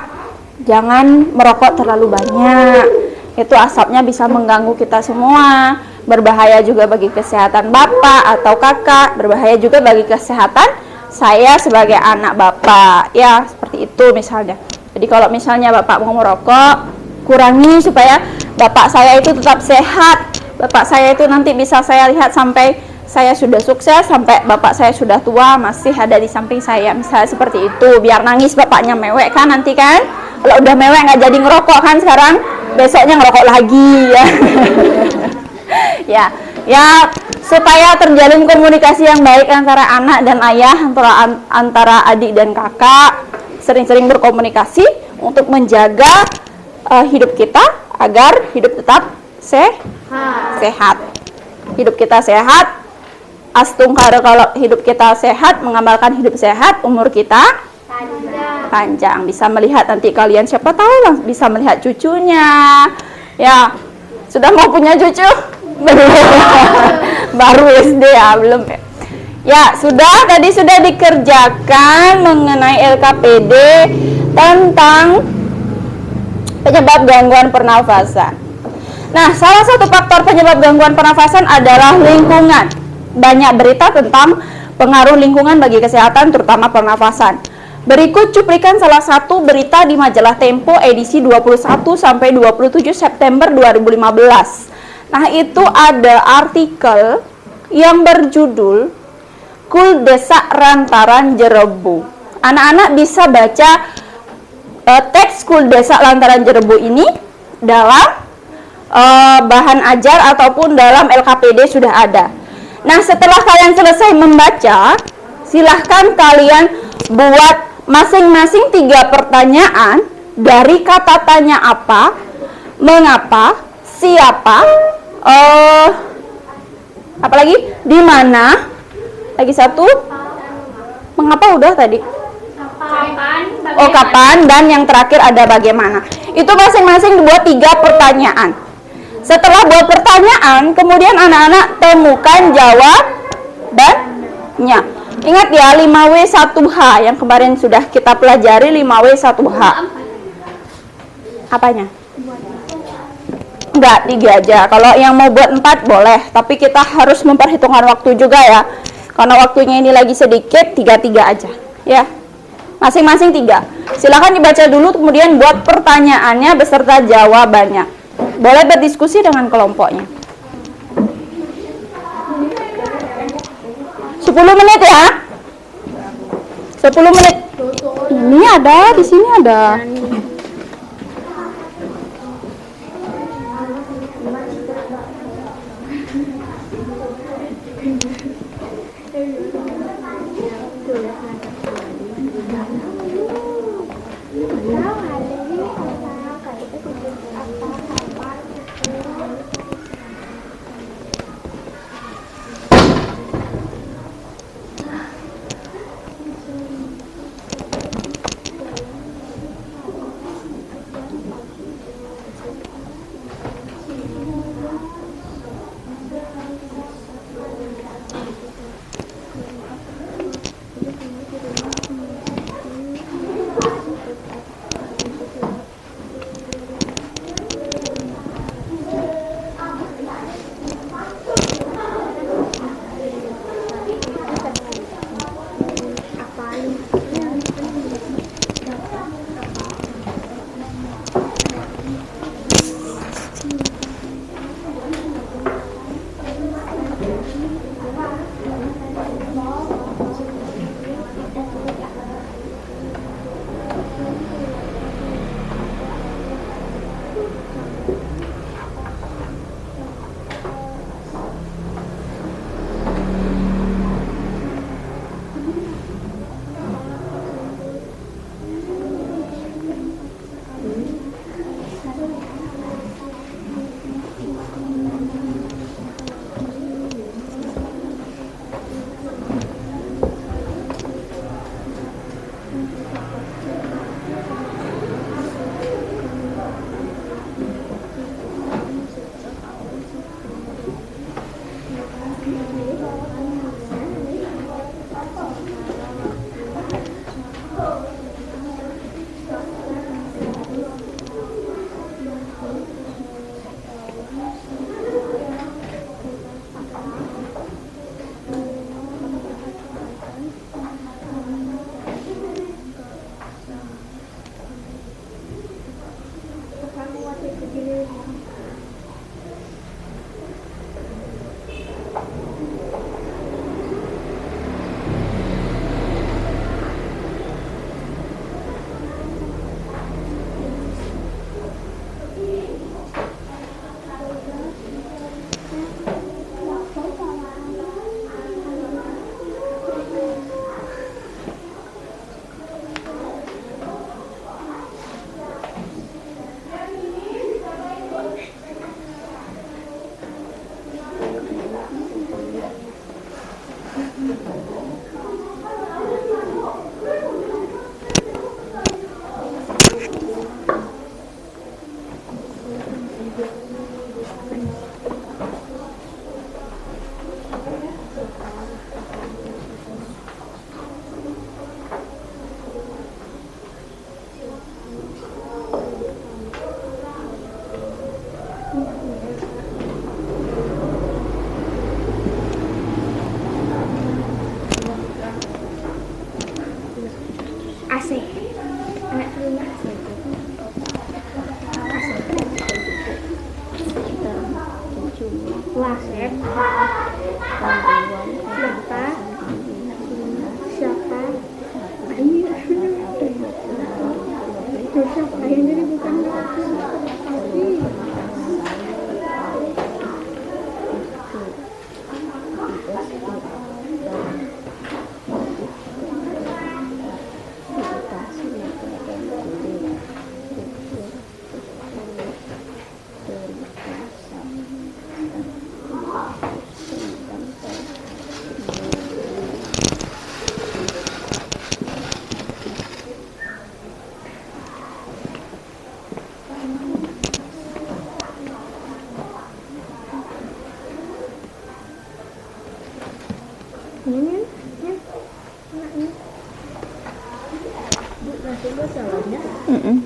jangan merokok terlalu banyak. Itu asapnya bisa mengganggu kita semua. Berbahaya juga bagi kesehatan bapak atau kakak, berbahaya juga bagi kesehatan saya sebagai anak bapak." Ya, seperti itu misalnya. Jadi kalau misalnya bapak mau merokok, kurangi supaya bapak saya itu tetap sehat. Bapak saya itu nanti bisa saya lihat sampai saya sudah sukses, sampai bapak saya sudah tua masih ada di samping saya, misalnya seperti itu. Biar nangis bapaknya mewek kan nanti kan. Kalau udah mewek nggak jadi ngerokok kan sekarang, besoknya ngerokok lagi ya. Ya, supaya terjalin komunikasi yang baik antara anak dan ayah, antara adik dan kakak, sering-sering berkomunikasi untuk menjaga hidup kita agar hidup tetap sehat. Hidup kita sehat, astungkara kalau hidup kita sehat, mengamalkan hidup sehat, umur kita panjang. Bisa melihat nanti kalian, siapa tahu bisa melihat cucunya. Ya, sudah mau punya cucu? Baru SD ya, belum ya. Ya, tadi sudah dikerjakan mengenai LKPD tentang penyebab gangguan pernafasan. Nah, salah satu faktor penyebab gangguan pernafasan adalah lingkungan. banyak berita tentang pengaruh lingkungan bagi kesehatan, terutama pernafasan. Berikut cuplikan salah satu berita di majalah Tempo edisi 21 sampai 27 September 2015. Nah, itu ada artikel yang berjudul Kul Desa Lantaran Jerebu. Anak-anak bisa baca teks Kul Desa Lantaran Jerebu ini dalam bahan ajar ataupun dalam LKPD sudah ada. Nah, setelah kalian selesai membaca, silahkan kalian buat masing-masing 3 pertanyaan dari kata tanya apa, mengapa, siapa, apa lagi, di mana, lagi satu, mengapa udah tadi. Kapan, dan yang terakhir ada bagaimana. Itu masing-masing dibuat 3 pertanyaan. Setelah buat pertanyaan, kemudian anak-anak temukan jawabannya. Ingat ya, 5W1H yang kemarin sudah kita pelajari, 5W1H. Apanya? Enggak, 3 aja. Kalau yang mau buat 4 boleh, tapi kita harus memperhitungkan waktu juga ya. Karena waktunya ini lagi sedikit, 3-3 aja. Ya. Masing-masing 3. Silakan dibaca dulu, kemudian buat pertanyaannya beserta jawabannya. Boleh berdiskusi dengan kelompoknya. 10 menit ya. 10 menit. Ini ada, di sini ada. Wasep. Siapa? Siapa yang jadi bukan ini ya. Mm-mm.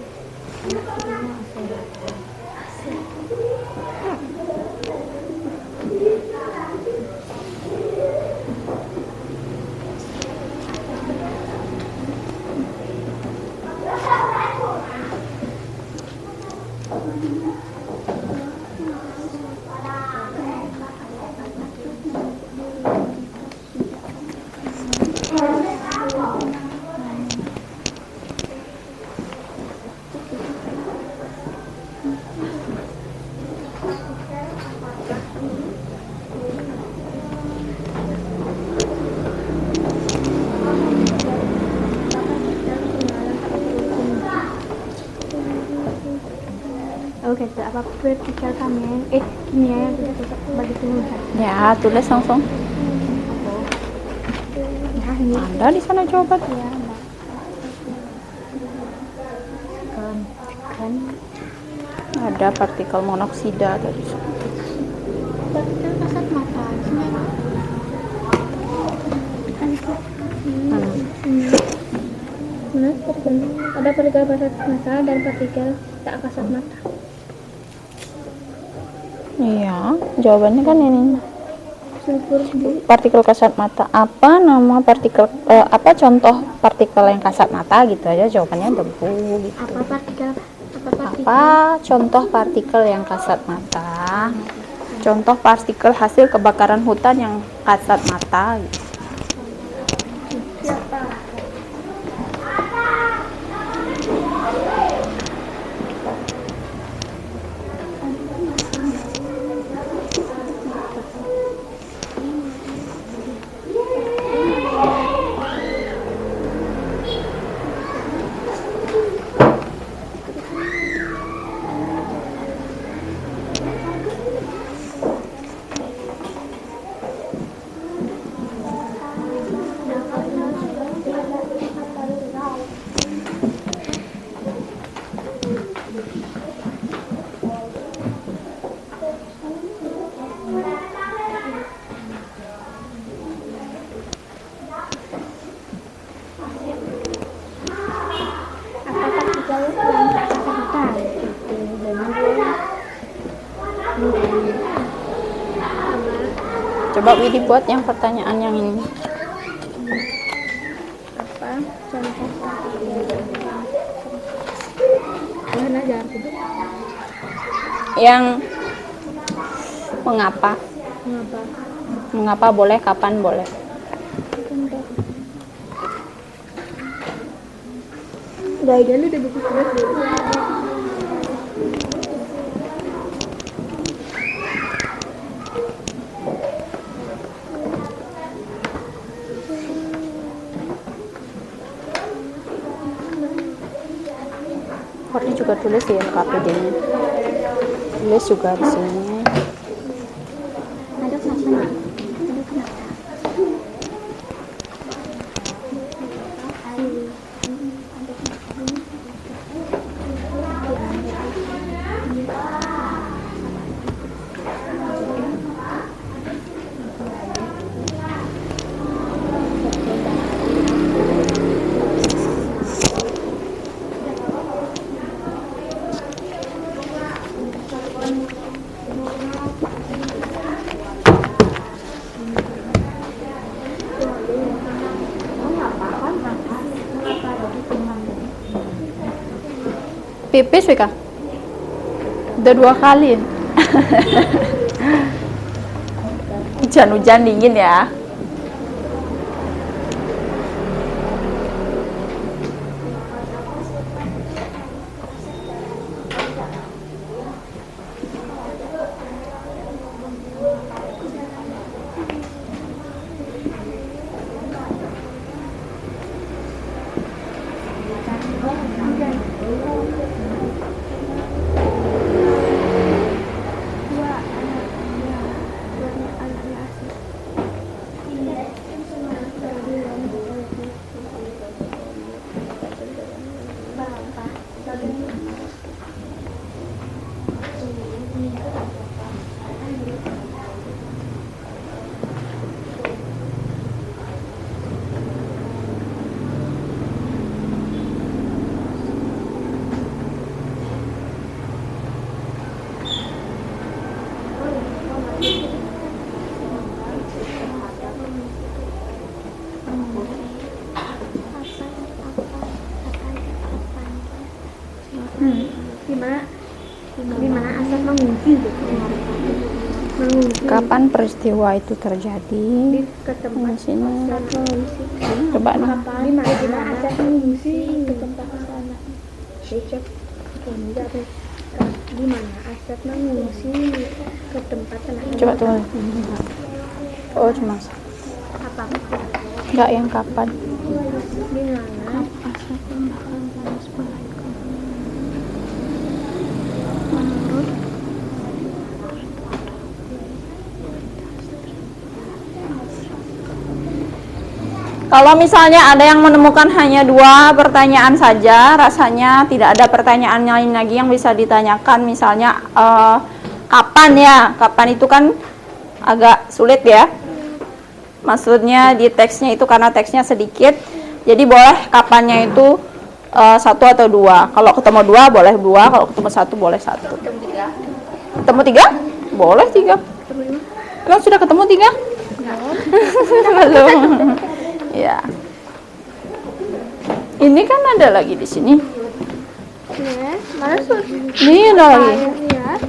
Oke, apa vertikal kimia yang tidak cocok bagi tulisan? Ya, tulis langsung. Nah, ini Ada di sana jawaban. ya, Mbak. Kan Ada partikel monoksida tadi. vertikal kasat mata. Nah, ada partikel kasat mata dan partikel tak kasat mata. Iya, jawabannya kan ini. Sulfur Partikel kasat mata. Apa nama partikel apa contoh partikel yang kasat mata gitu aja jawabannya debu gitu. apa partikel Apa contoh partikel yang kasat mata? Contoh partikel hasil kebakaran hutan yang kasat mata gitu. apa partikel yang tak kasat mata? Coba Widi buat yang pertanyaan yang ini. Apa contoh partikel? Mana aja aku? Yang mengapa? Mengapa? Mengapa boleh, kapan boleh? Contoh. Gak ada lu udah buku surat dulu. Ini juga tulis ya KPD-nya. Tulis juga di sini. Ada kenapa? Ada kenapa? Pipis Wika? Udah 2 kali. hujan-hujan dingin ya. Gimana asap mengungsi gitu. Mengungsi Kapan peristiwa itu terjadi? ke tempat Di sini. mengungsi. Coba nah. Gimana asap mengungsi ke tempat sana. Cek gimana asap mengungsi ke tempat sana. Coba tuh. Oh, cuma Apa? enggak yang kapan? Gimana asap membakar panas belaku. Menurut Kalau misalnya ada yang menemukan hanya 2 pertanyaan saja, rasanya tidak ada pertanyaan lain lagi yang bisa ditanyakan. Misalnya kapan ya? Kapan itu kan agak sulit ya. Maksudnya di teksnya itu karena teksnya sedikit, jadi boleh kapannya itu 1 atau 2. Kalau ketemu 2 boleh 2, kalau ketemu 1 boleh 1. Ketemu 3? Boleh 3. Emang sudah ketemu 3? Belum. Ya. Ini kan ada lagi di sini. ya, mana sih? Ini ada lagi. Ya.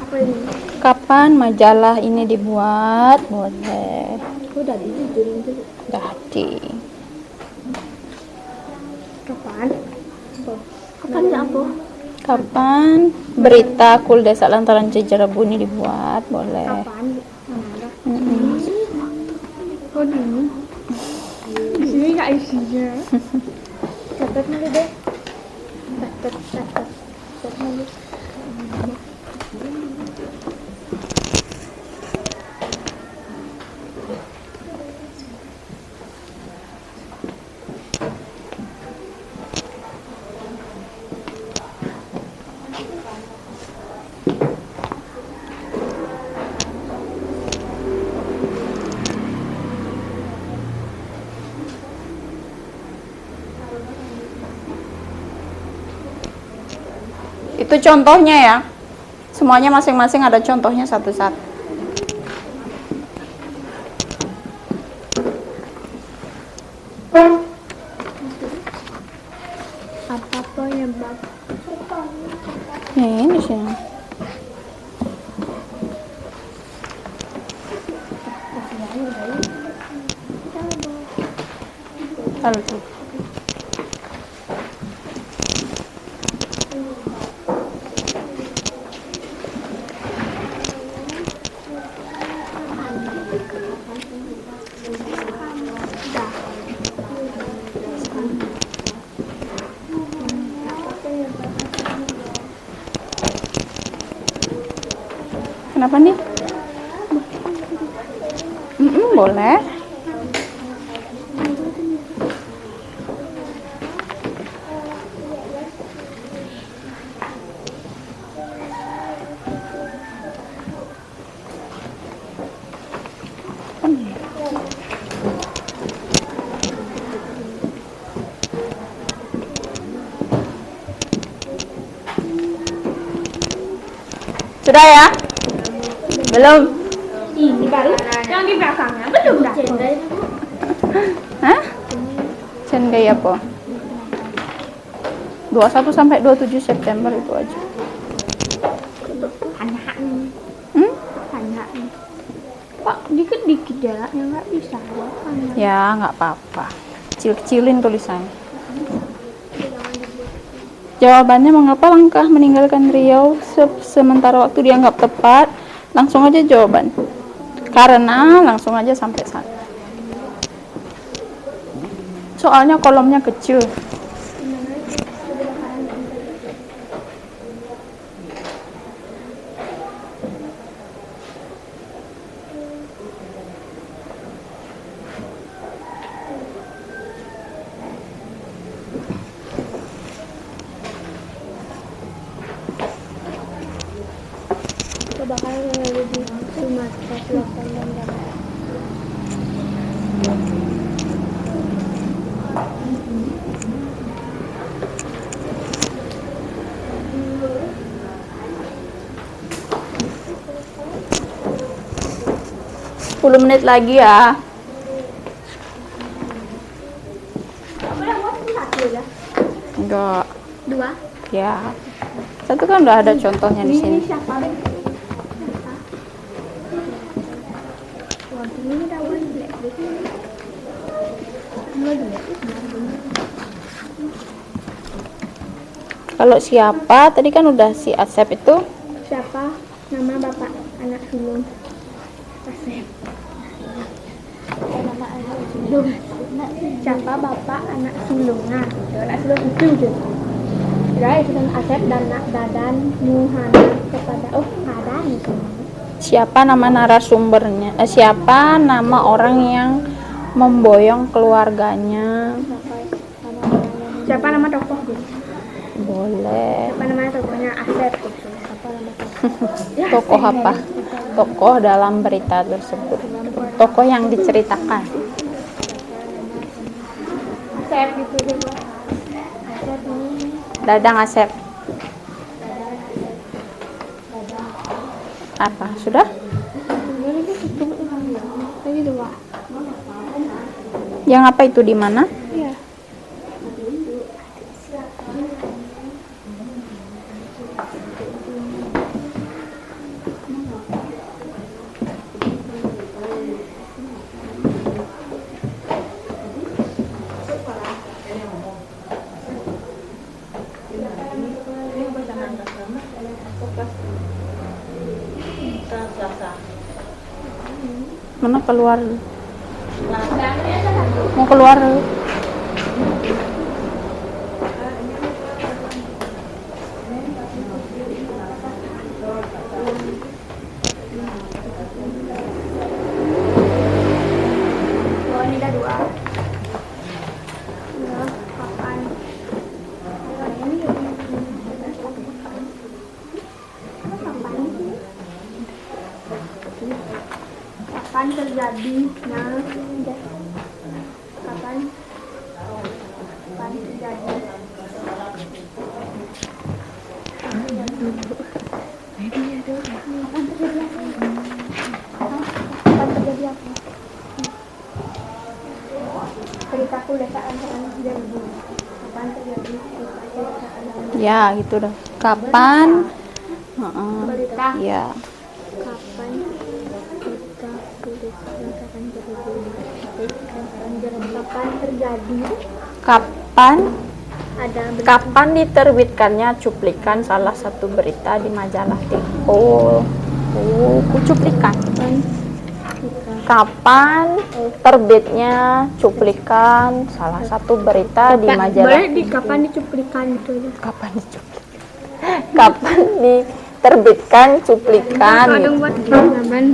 Apa ini? Kapan majalah ini dibuat? Boleh. Udah dijujur itu. Jadi. Kapan? Kapan ya apa? Kapan berita Kul Desa Lantaran Cijerebu ini dibuat? Boleh. Kapan? Mana? Mm-mm. Oh ini. Di sini nggak isinya. Catat dulu deh. Catat dulu. Itu contohnya ya. Semuanya masing-masing ada contohnya satu-satu. Apa penyebab? Nih, di sini. Lalu tuh. Kenapa nih? Boleh. Sudah ya? Belum? Ini baru yang di belakangnya belum datang. Hah? Channel Hingga ya po. 21 sampai 27 September itu aja. Hanya Pak, dikit-dikit jalannya nggak bisa. Ya, nggak apa-apa. Kecil-kecilin tulisannya. Jawabannya mengapa langkah meninggalkan Riau sementara waktu dianggap tepat? Langsung aja jawaban. Karena langsung aja sampai sana. Soalnya kolomnya kecil. Kebakaran yang ada di Sumatera Selatan dan Jawa. Sepuluh menit lagi ya. Enggak. 2. Ya. Satu kan udah ada contohnya di sini. Siapa? Ini daun jelek. Kalau siapa tadi kan udah si Asep itu. Siapa nama bapak anak sulung? Asep. Nama anak sulung. Siapa bapak anak sulung? Nah, anak sulung itu. Rai sedang Asep dan Dadan Muhana kepada Dadan. Siapa nama narasumbernya? Siapa nama orang yang memboyong keluarganya? Siapa nama tokoh? Boleh. Siapa nama tokohnya? Asep. Siapa nama tokoh? Tokoh apa? Tokoh dalam berita tersebut. Tokoh yang diceritakan. Asep gitu deh. Asep ini. Dadang Asep. Apa? Sudah? Lagi 2. Yang apa itu di mana? Iya. Mana keluar? Mau keluar? Oh, ini ada 2. Ya, kapan? Kapan terjadinya? Kapan terjadi? Kapan terjadi apa? Ceritaku desaan terjadi. Kapan terjadi? Ya, gitu dah. Kapan? Berita. Ya. Kapan kita kapan terjadi? Kapan? Ada berita. Kapan diterbitkannya cuplikan salah satu berita di majalah Tempo? Cuplikan. Kapan terbitnya cuplikan salah satu berita di majalah Boleh di Tempo? kapan dicuplikan itu aja. Kapan dicuplikan? Kapan diterbitkan cuplikan? Kadang buat zaman.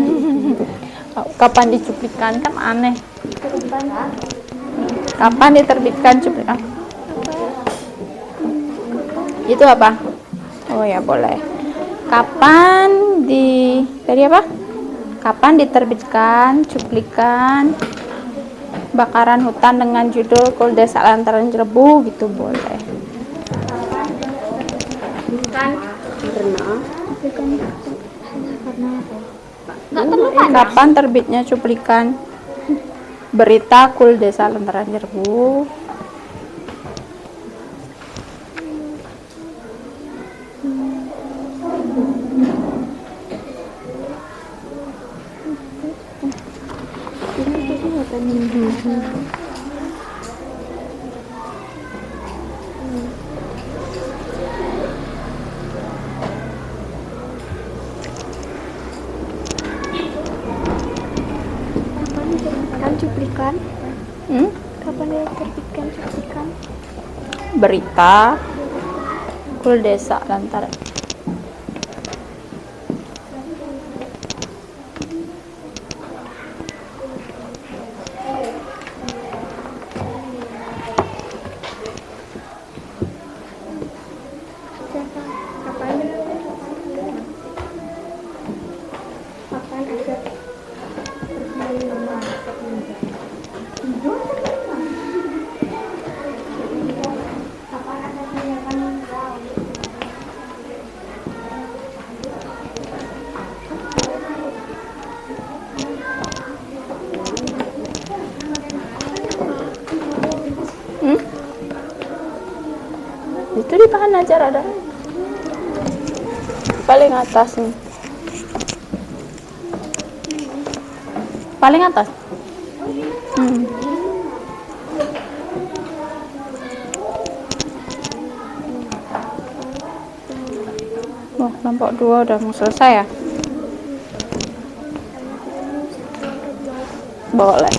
Kapan dicuplikan kan aneh. Kapan diterbitkan cuplikan? Itu apa? Oh ya boleh. Kapan tadi apa? Kapan diterbitkan cuplikan bakaran hutan dengan judul Kul Desa Lantaran Jerebu gitu boleh. Kapan terbitnya cuplikan berita Kul Desa Lantaran Jerebu? Kapan diterbitkan cuplikan? Hmm? Kapan diterbitkan cuplikan? Berita Kul Desa Lantaran. Kapan? Kapan ada? Hmm? Itu di pahan aja ada. Paling atas nih. Paling atas. Hmm. Wah, kelompok 2 udah mau selesai ya? Boleh.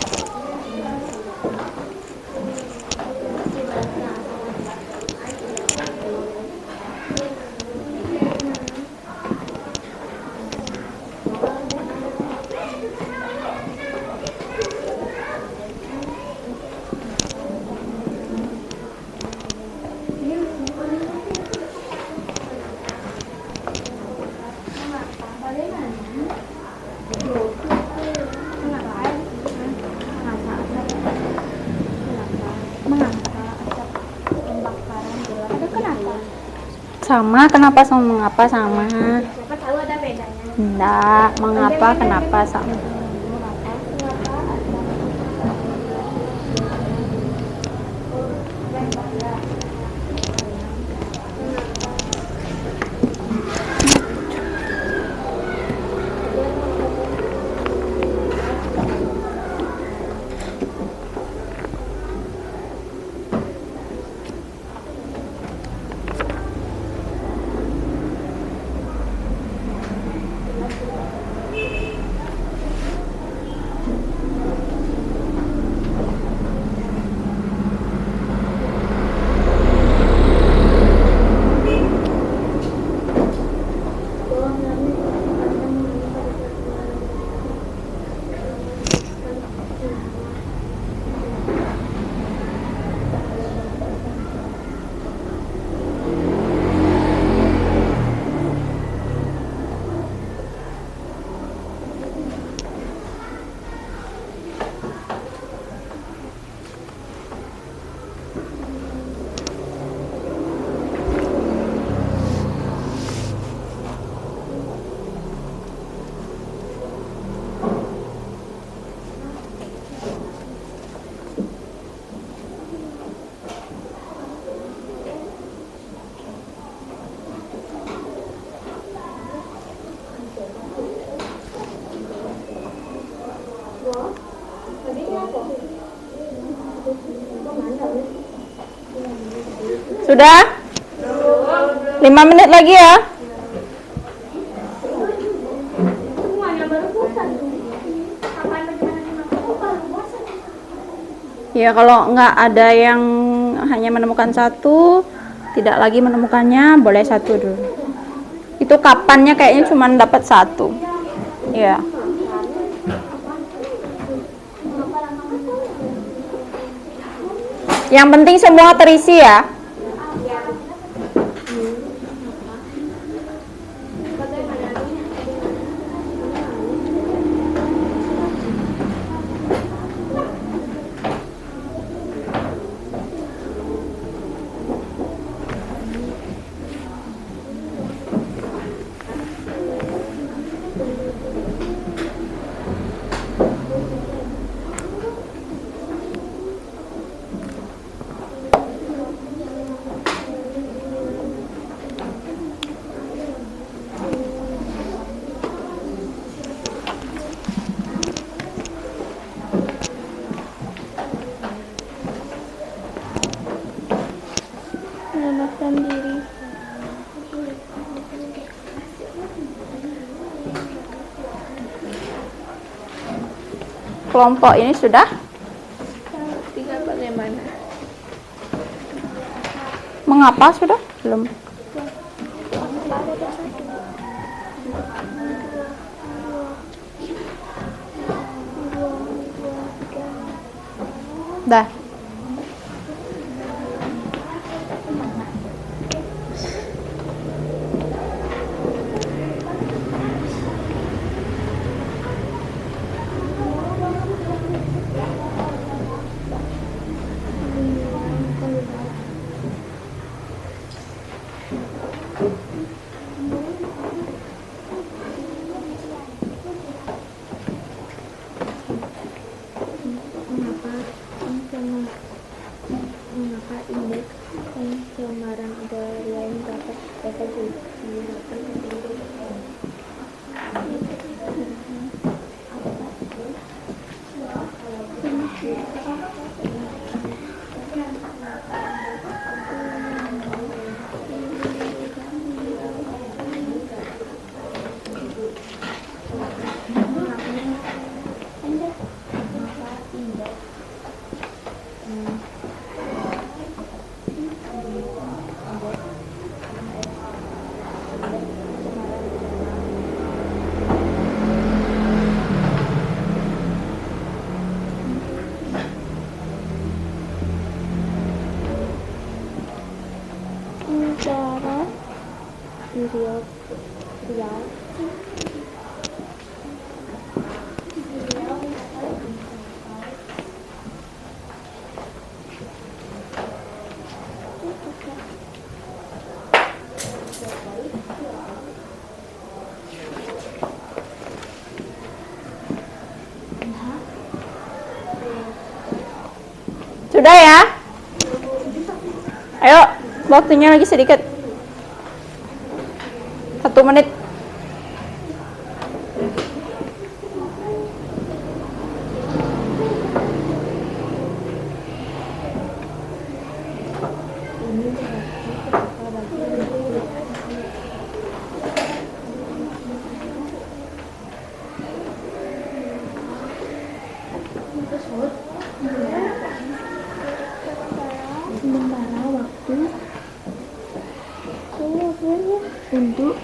Sama, kenapa sama mengapa sama? Siapa tahu ada bedanya. Enggak, mengapa, kenapa sama? Sudah? 5 menit lagi ya. Semuanya baru bosan. Kapan bagaimana baru bosan. Ya kalau nggak ada yang hanya menemukan satu, tidak lagi menemukannya, boleh satu dulu. Itu kapannya kayaknya cuma dapat satu. Ya. Yang penting semua terisi ya. kelompok ini sudah? Tiga bagaimana? Mengapa sudah? Belum. Dah. Mengapa indeks pencemaran udara lain dapat digunakan untuk udara di Riau? Sudah ya? Ayo, waktunya lagi sedikit. 1 menit. Sementara waktu untuk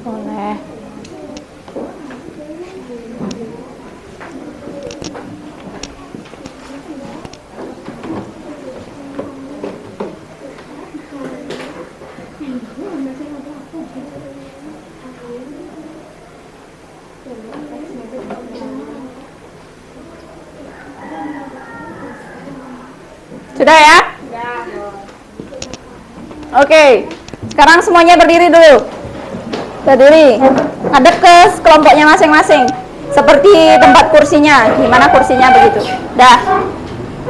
Boleh. Sudah ya? Oke. Sekarang semuanya berdiri dulu. Berdiri. Hadap ke kelompoknya masing-masing. Seperti tempat kursinya. Gimana kursinya begitu. Dah.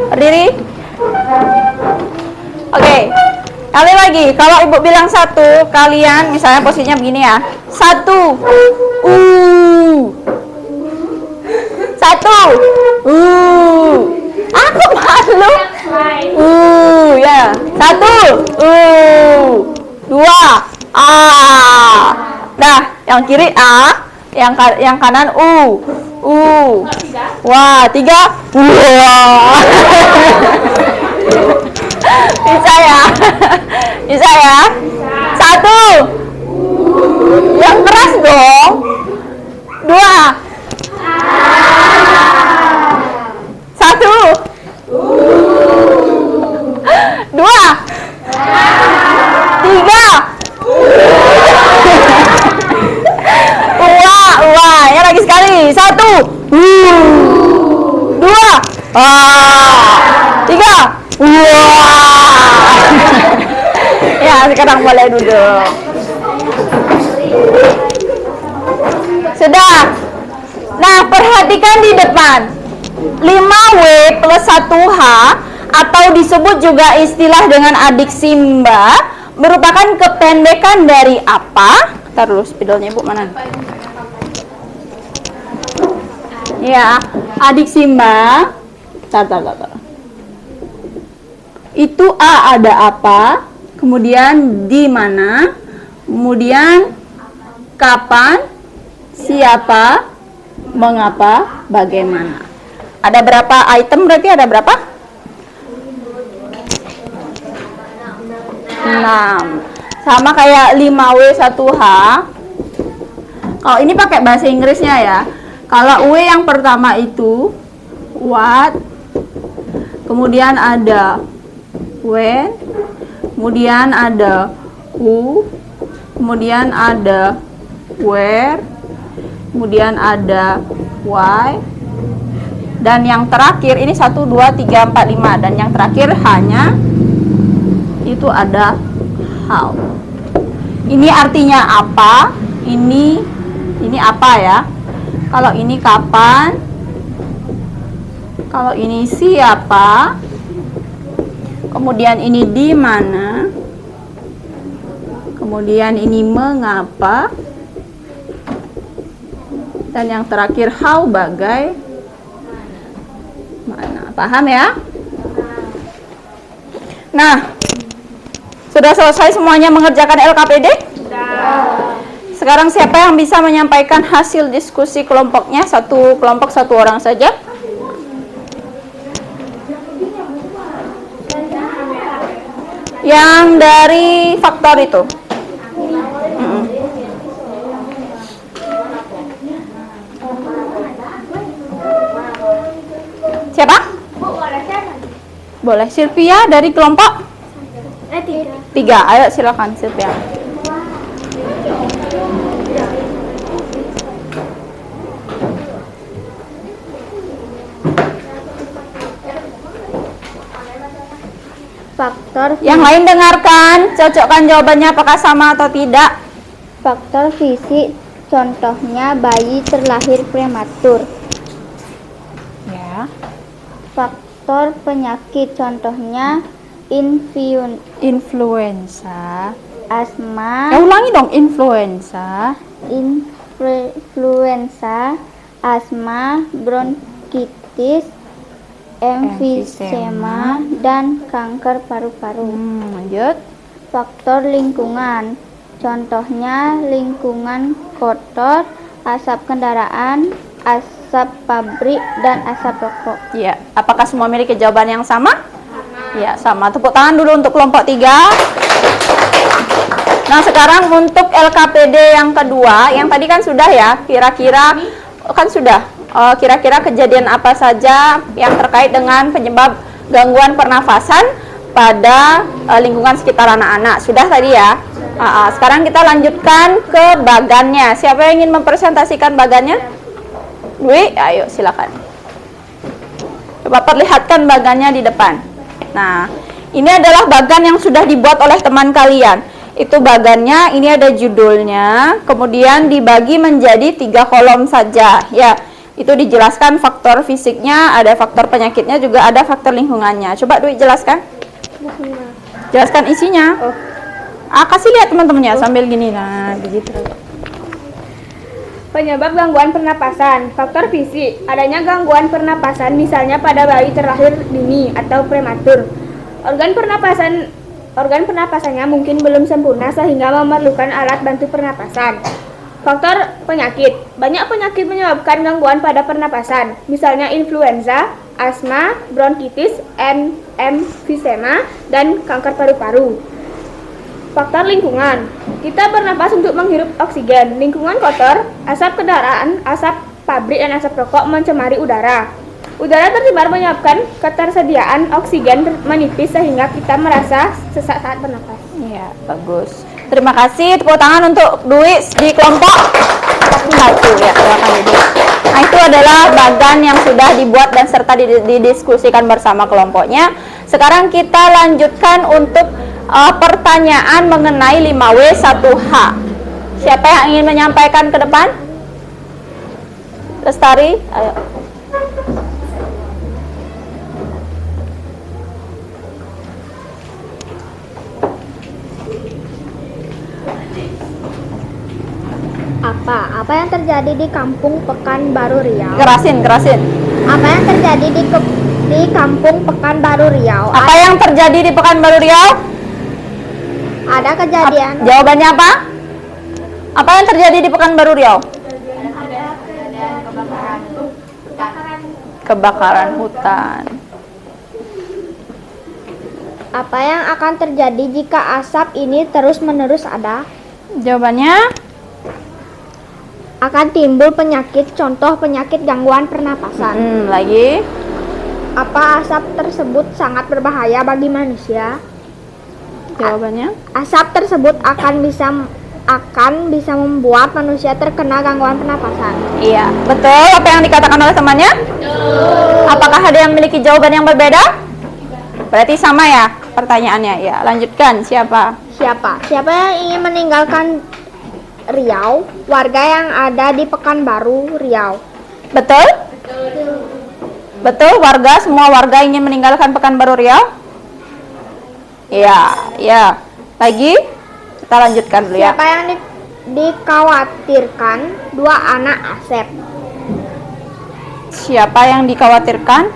Berdiri. Oke. Kali lagi, kalau ibu bilang 1, kalian misalnya posisinya begini ya. 1. 1. Aku malu. Ya. 1. 2. Nah, yang kiri A, yang kanan U. Wah, 3. Wah. Bisa ya? Bisa ya? 1. Yang keras dong. 2. 1. 2. 3. Wah, ya lagi sekali. 1. 2. 3. Ya, sekarang boleh duduk. Sudah. Nah, perhatikan di depan. 5W plus 1H atau disebut juga istilah dengan adik Simba merupakan kependekan dari apa? Taruh spidolnya ibu mana? Ya, adik Simba. Tar. Itu A ada apa? Kemudian di mana? Kemudian kapan? Siapa? Mengapa? Bagaimana? Ada berapa item berarti? Ada berapa? 6. Sama kayak 5W 1H. Kalau ini pakai bahasa Inggrisnya ya. Kalau W yang pertama itu what, kemudian ada when, kemudian ada who, kemudian ada where, kemudian ada why, dan yang terakhir ini 1, 2, 3, 4, 5, dan yang terakhir hanya itu ada how. Ini artinya apa? Ini apa ya? Kalau ini kapan? Kalau ini siapa? Kemudian ini di mana? Kemudian ini mengapa? Dan yang terakhir how, bagai mana? Paham ya? Nah, sudah selesai semuanya mengerjakan LKPD? Sekarang siapa yang bisa menyampaikan hasil diskusi kelompoknya? Satu kelompok, satu orang saja. Yang dari faktor itu. Siapa? Boleh. Sylvia dari kelompok 3. Ayo silakan Sylvia. Faktor Yang lain dengarkan, cocokkan jawabannya apakah sama atau tidak. faktor fisik, contohnya bayi terlahir prematur. Ya. Faktor penyakit, contohnya Influenza. asma, Ulangi dong, influenza. influenza, asma, bronkitis, emfisema, dan kanker paru-paru. Lanjut. Faktor lingkungan, contohnya lingkungan kotor, asap kendaraan, asap pabrik, dan asap rokok. Ya, apakah semua memiliki jawaban yang sama? Ya, sama. Tepuk tangan dulu untuk kelompok 3. Nah, sekarang untuk LKPD yang kedua, yang tadi kan sudah ya, kira-kira kan sudah. Kira-kira kejadian apa saja yang terkait dengan penyebab gangguan pernafasan pada lingkungan sekitar anak-anak. Sudah tadi ya. Sekarang kita lanjutkan ke bagannya. Siapa yang ingin mempresentasikan bagannya? Dwi, ayo silakan. Coba perlihatkan bagannya di depan. Nah, ini adalah bagan yang sudah dibuat oleh teman kalian. Itu bagannya, ini ada judulnya, kemudian dibagi menjadi 3 kolom saja. Ya, itu dijelaskan faktor fisiknya, ada faktor penyakitnya, juga ada faktor lingkungannya. Coba Dwi jelaskan. Jelaskan isinya. Kasih lihat teman-temannya sambil gini. Nah, begitu. Penyebab gangguan pernapasan. Faktor fisik. Adanya gangguan pernapasan misalnya pada bayi terlahir dini atau prematur. Organ pernapasannya mungkin belum sempurna sehingga memerlukan alat bantu pernapasan. Faktor penyakit. Banyak penyakit menyebabkan gangguan pada pernapasan, misalnya influenza, asma, bronkitis, emfisema, dan kanker paru-paru. Faktor lingkungan. Kita bernapas untuk menghirup oksigen. Lingkungan kotor, asap kendaraan, asap pabrik, dan asap rokok mencemari udara. Udara tercemar menyebabkan ketersediaan oksigen menipis sehingga kita merasa sesak saat bernapas. Iya, bagus. Terima kasih. Tepuk tangan untuk Dwi di kelompok 1 ya. Silakan Dwi. Nah, itu adalah bagan yang sudah dibuat dan serta didiskusikan bersama kelompoknya. Sekarang kita lanjutkan untuk pertanyaan mengenai 5W1H. Siapa yang ingin menyampaikan ke depan? Lestari, ayo. Apa yang terjadi di Kampung Pekanbaru Riau? Kerasin. Apa yang terjadi di Kampung Pekanbaru Riau? Apa yang terjadi di Pekanbaru Riau? Ada kejadian. Jawabannya apa? Apa yang terjadi di Pekanbaru Riau? Kebakaran hutan. Apa yang akan terjadi jika asap ini terus-menerus ada? Jawabannya Akan timbul penyakit, contoh penyakit gangguan pernapasan. lagi. Apa asap tersebut sangat berbahaya bagi manusia? Jawabannya Asap tersebut akan bisa membuat manusia terkena gangguan pernapasan. iya, betul apa yang dikatakan oleh temannya? Apakah ada yang memiliki jawaban yang berbeda? Berarti sama ya pertanyaannya. Ya, lanjutkan. Siapa? Siapa yang ingin meninggalkan Riau? Warga yang ada di Pekanbaru Riau. Betul? Betul, semua warga ingin meninggalkan Pekanbaru Riau? Iya. Lagi? Kita lanjutkan dulu ya. Siapa yang dikhawatirkan? 2 anak Asep. Siapa yang dikhawatirkan?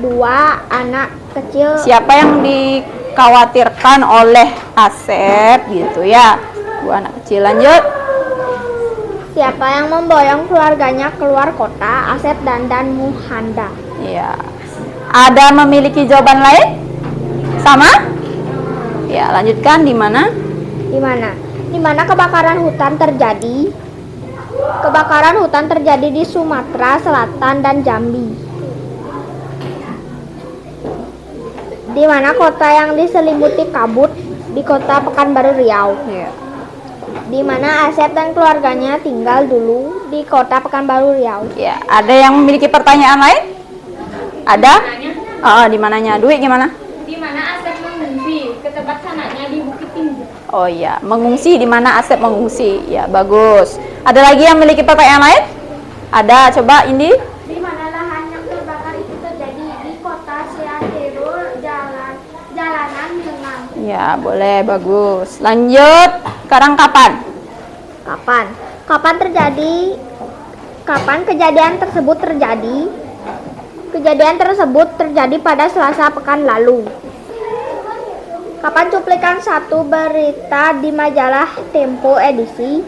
2 anak kecil. Siapa yang dikhawatirkan oleh Asep gitu ya? 2 anak kecil. Lanjut. Siapa yang memboyong keluarganya keluar kota? Asep dan Muhanda. Iya. Ada memiliki jawaban lain? Sama? Ya, lanjutkan. Di mana? Di mana kebakaran hutan terjadi? Kebakaran hutan terjadi di Sumatera Selatan dan Jambi. Di mana kota yang diselimuti kabut? Di kota Pekanbaru Riau. Iya. Di mana Asep dan keluarganya tinggal dulu? Di kota Pekanbaru Riau. Ya, ada yang memiliki pertanyaan lain? Ada? Di mananya? Dwi gimana? Di mana Asep mengungsi? Ke tempat sananya di Bukit Tinggi. Oh iya, mengungsi di mana Asep mengungsi? Ya, bagus. Ada lagi yang memiliki pertanyaan lain? Ada, coba ini. Di mana lahan yang terbakar itu terjadi? Di kota Seattle, jalanan lengang. Ya, boleh, bagus. Lanjut. Sekarang kapan? Kapan kejadian tersebut terjadi? Kejadian tersebut terjadi pada Selasa pekan lalu. Kapan cuplikan 1 berita di majalah Tempo edisi?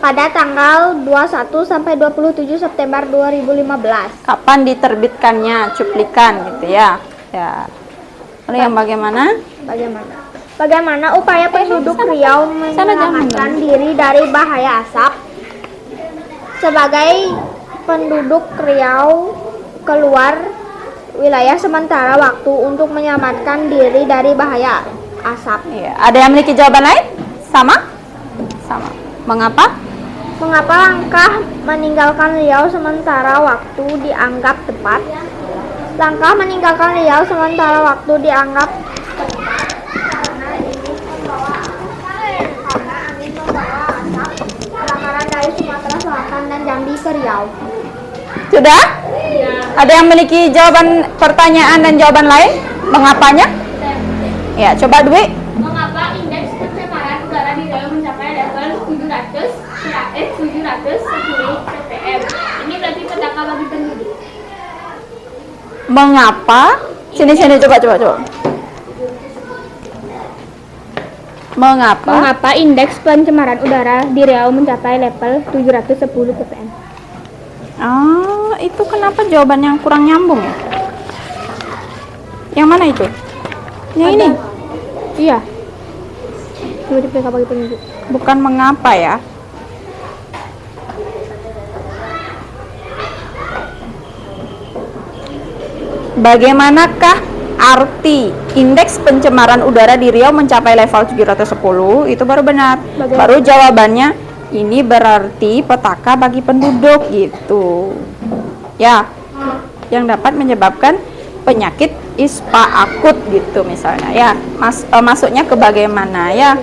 Pada tanggal 21 sampai 27 September 2015. Kapan diterbitkannya cuplikan gitu ya? Ya. Lalu yang bagaimana? Bagaimana upaya penduduk Riau menyelamatkan diri dari bahaya asap? Sebagai penduduk Riau keluar wilayah sementara waktu untuk menyelamatkan diri dari bahaya asap. Iya. Ada yang memiliki jawaban lain? Sama? Mengapa? Mengapa langkah meninggalkan Riau sementara waktu dianggap tepat? Langkah meninggalkan Riau sementara waktu dianggap karena angin membawa asap kebakaran dari Sumatera Selatan dan Jambi ke Riau. Sudah? Ada yang memiliki jawaban pertanyaan dan jawaban lain? Mengapanya? Ya, coba Dwi. Mengapa indeks pencemaran udara di Riau mencapai level 710 ppm? Ini berarti petaka bagi penduduk. Mengapa? Sini coba. Mengapa indeks pencemaran udara di Riau mencapai level 710 ppm? Ah, itu kenapa jawabannya kurang nyambung ya? Yang mana itu? Yang ini? Iya. Coba dipeka bagi penduduk. Bukan mengapa ya? Bagaimanakah arti indeks pencemaran udara di Riau mencapai level 710? Itu baru benar. Baru jawabannya ini berarti petaka bagi penduduk gitu. Ya. Yang dapat menyebabkan penyakit ispa akut gitu misalnya. Ya, masuknya ke bagaimana ya?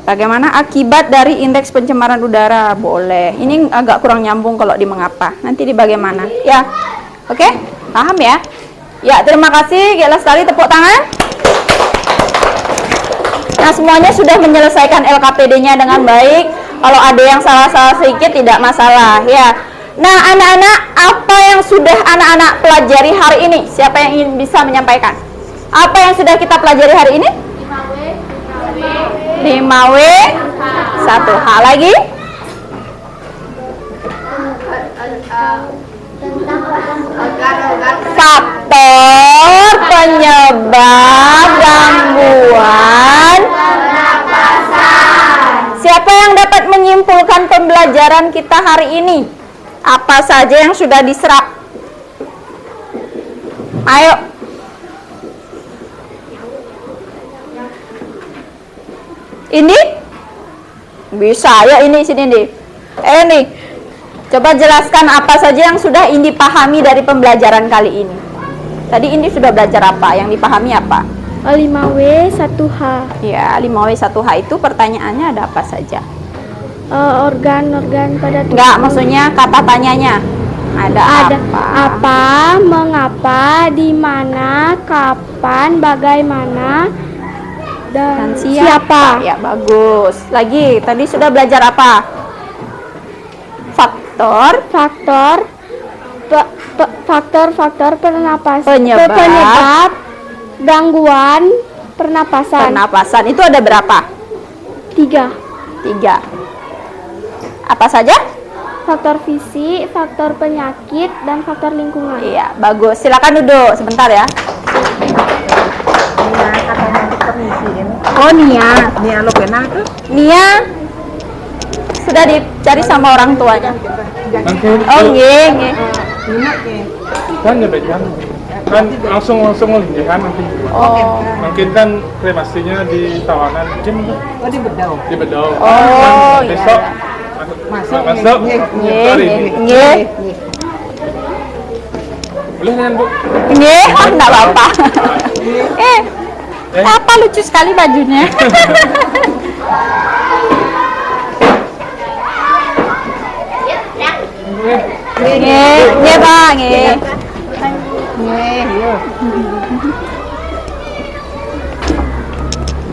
Bagaimana akibat dari indeks pencemaran udara? Boleh. Ini agak kurang nyambung kalau di mengapa. Nanti di bagaimana. Ya. Oke? Paham ya? Ya, terima kasih. Gila sekali, tepuk tangan. Nah, semuanya sudah menyelesaikan LKPD-nya dengan baik. Kalau ada yang salah-salah sedikit tidak masalah, ya. Nah, anak-anak, apa yang sudah anak-anak pelajari hari ini? Siapa yang ingin bisa menyampaikan? Apa yang sudah kita pelajari hari ini? 5W 1H lagi. Faktor penyebab gangguan pernapasan. Siapa yang dapat menyimpulkan pembelajaran kita hari ini? Apa saja yang sudah diserap? Ayo. Ini? Bisa ya ini sini nih. Nih. Coba jelaskan apa saja yang sudah Indi pahami dari pembelajaran kali ini. Tadi Indi sudah belajar apa? Yang dipahami apa? 5W 1H. Ya, 5W 1H itu pertanyaannya ada apa saja? Organ-organ pada tubuh. Enggak, maksudnya kata tanyanya. Ada apa? Apa, mengapa, di mana, kapan, bagaimana, dan siapa. Ya, bagus. Lagi, tadi sudah belajar apa? Faktor pernapasan, Penyebab gangguan pernapasan. Pernapasan itu ada berapa? 3. 3. Apa saja? Faktor fisik, faktor penyakit, dan faktor lingkungan. Iya, bagus. Silakan duduk sebentar ya. Oh, Nia. Nia lo kena tuh? Nia sudah dicari sama orang tuanya. Oh, nggih. Kan nyebet kan langsung ngelih kan nanti. Oh. Mungkin kan kremasinya di Tawanan Jim Oh, di Bedau. di Bedau. Oh, iya, Besok Masuk. masuk hari ini. Nggih. Boleh kan Bu? Nggih, enggak apa-apa. Apa lucu sekali bajunya. Nggih, Pak, nggih.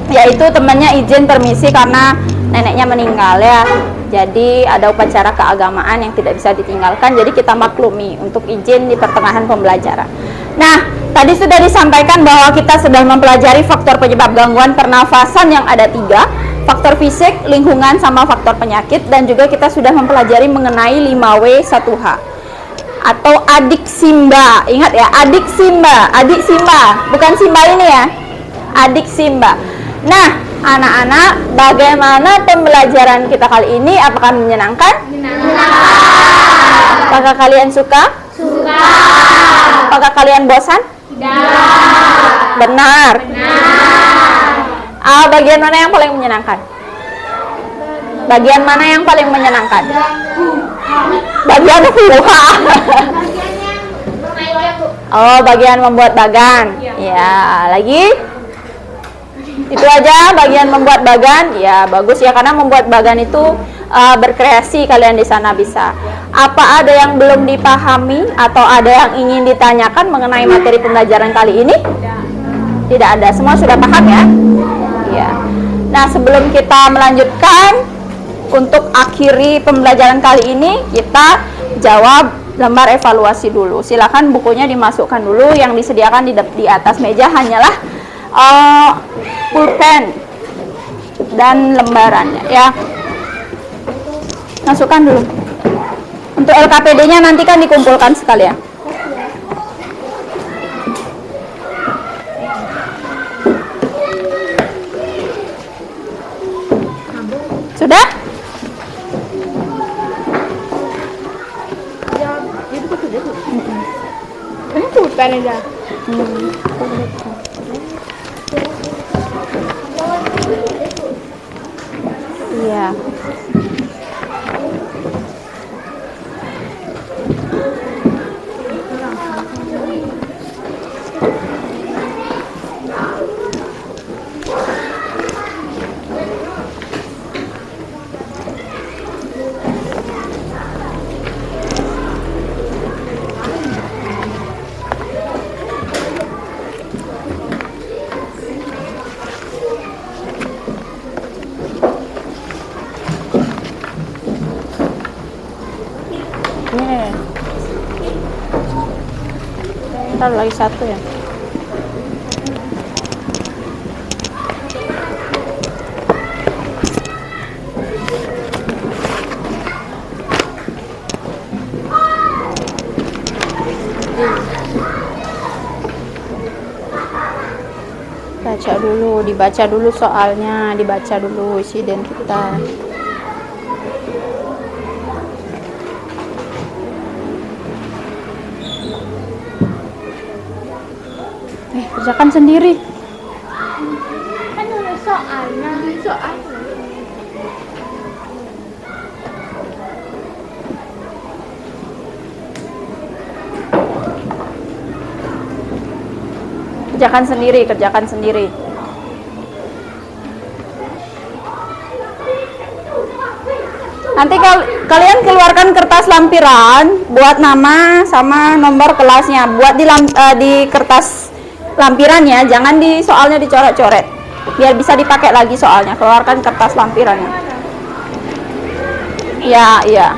Ya itu temannya izin permisi karena neneknya meninggal ya. Jadi ada upacara keagamaan yang tidak bisa ditinggalkan. Jadi kita maklumi untuk izin di pertengahan pembelajaran. Nah, tadi sudah disampaikan bahwa kita sudah mempelajari faktor penyebab gangguan pernafasan yang ada 3. Faktor fisik, lingkungan, sama faktor penyakit. Dan juga kita sudah mempelajari mengenai 5W 1H atau adik Simba. Ingat ya, adik Simba. Adik Simba, bukan Simba ini ya. Adik Simba. Nah, anak-anak, bagaimana pembelajaran kita kali ini? Apakah menyenangkan? Menyenangkan. Apakah kalian suka? Suka. Apakah kalian bosan? Tidak. Benar. Benar. Bagian mana yang paling menyenangkan? Bagian mana yang paling menyenangkan? Bagian huha. Oh, bagian membuat bagan. Ya, lagi? Itu aja bagian membuat bagan. Ya, bagus ya karena membuat bagan itu berkreasi kalian di sana bisa. Apa ada yang belum dipahami atau ada yang ingin ditanyakan mengenai materi pembelajaran kali ini? Tidak ada. Semua sudah paham ya? Iya. Nah, sebelum kita melanjutkan untuk akhiri pembelajaran kali ini, kita jawab lembar evaluasi dulu. Silakan bukunya dimasukkan dulu. Yang disediakan di atas meja hanyalah pulpen dan lembarannya ya. Masukkan dulu. Untuk LKPD-nya nanti kan dikumpulkan sekalian. Sudah? Ini pulpen aja. Iya. Ini. Ntar lagi satu ya. Baca dulu, dibaca dulu soalnya, dibaca dulu isi identitas. Kerjakan sendiri. Kan nulis soalnya. Kerjakan sendiri, kerjakan sendiri. Nanti kalian keluarkan kertas lampiran, buat nama sama nomor kelasnya. Buat di kertas lampiran ya, jangan di soalnya dicoret-coret. Biar bisa dipakai lagi soalnya. Keluarkan kertas lampirannya. Iya, iya.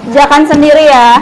Kerjakan sendiri ya.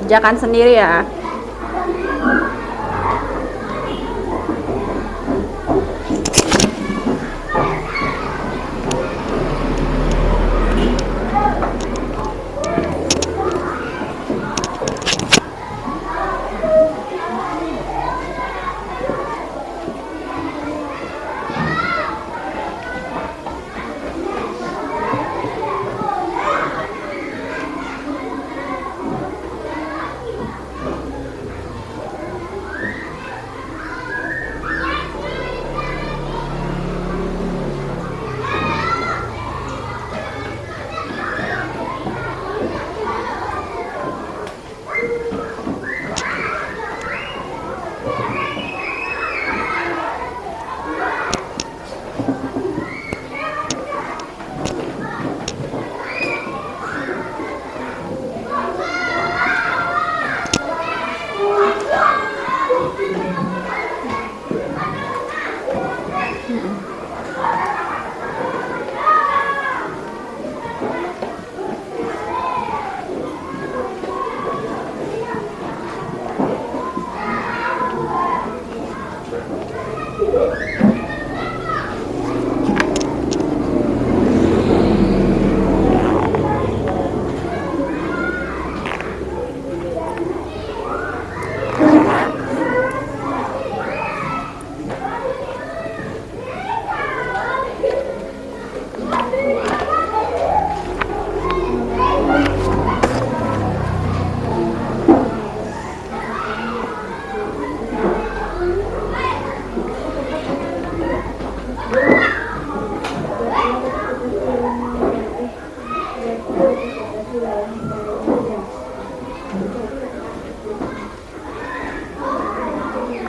Kerjakan sendiri ya.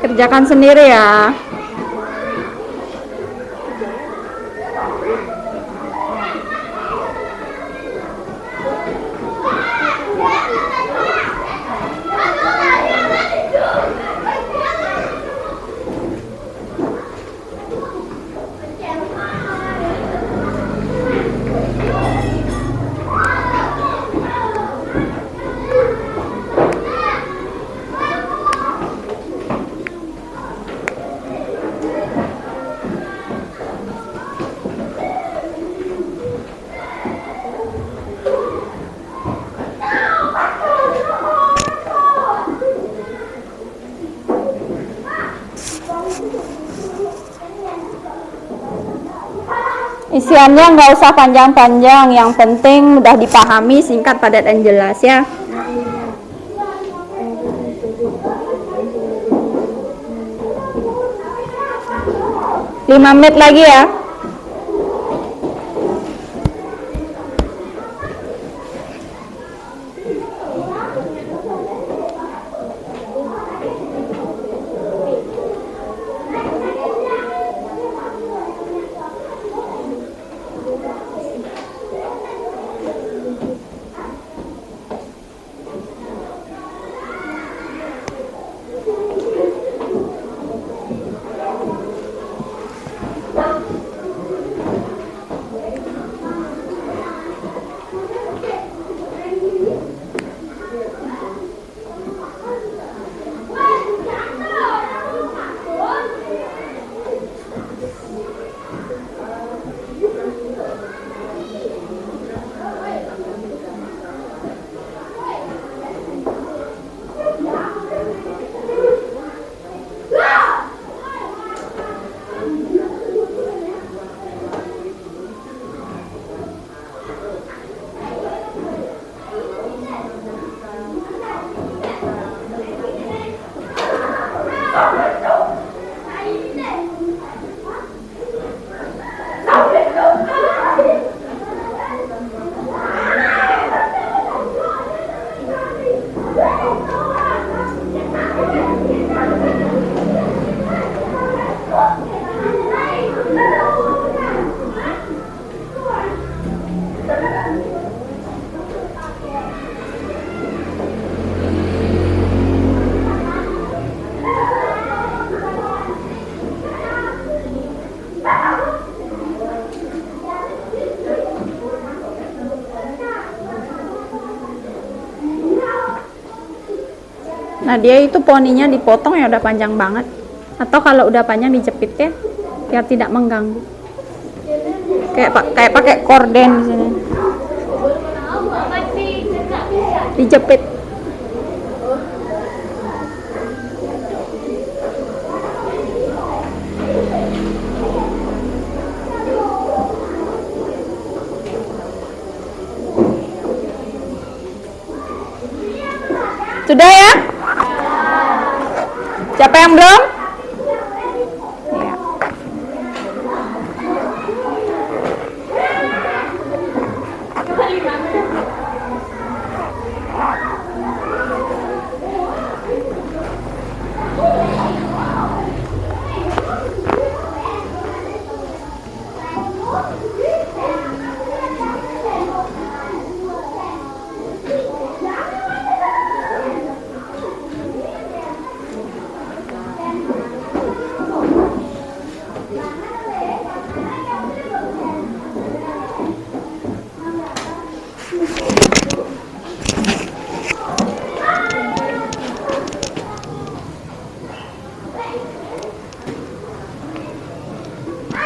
Kerjakan sendiri ya. Isiannya nggak usah panjang-panjang, yang penting mudah dipahami, singkat, padat, dan jelas ya. Lima menit lagi ya. Nah, dia itu poninya dipotong ya udah panjang banget. Atau kalau udah panjang dijepit ya, biar tidak mengganggu. Kayak pakai korden di sini. Dijepit. Sudah ya? Siapa yang belum? Ya.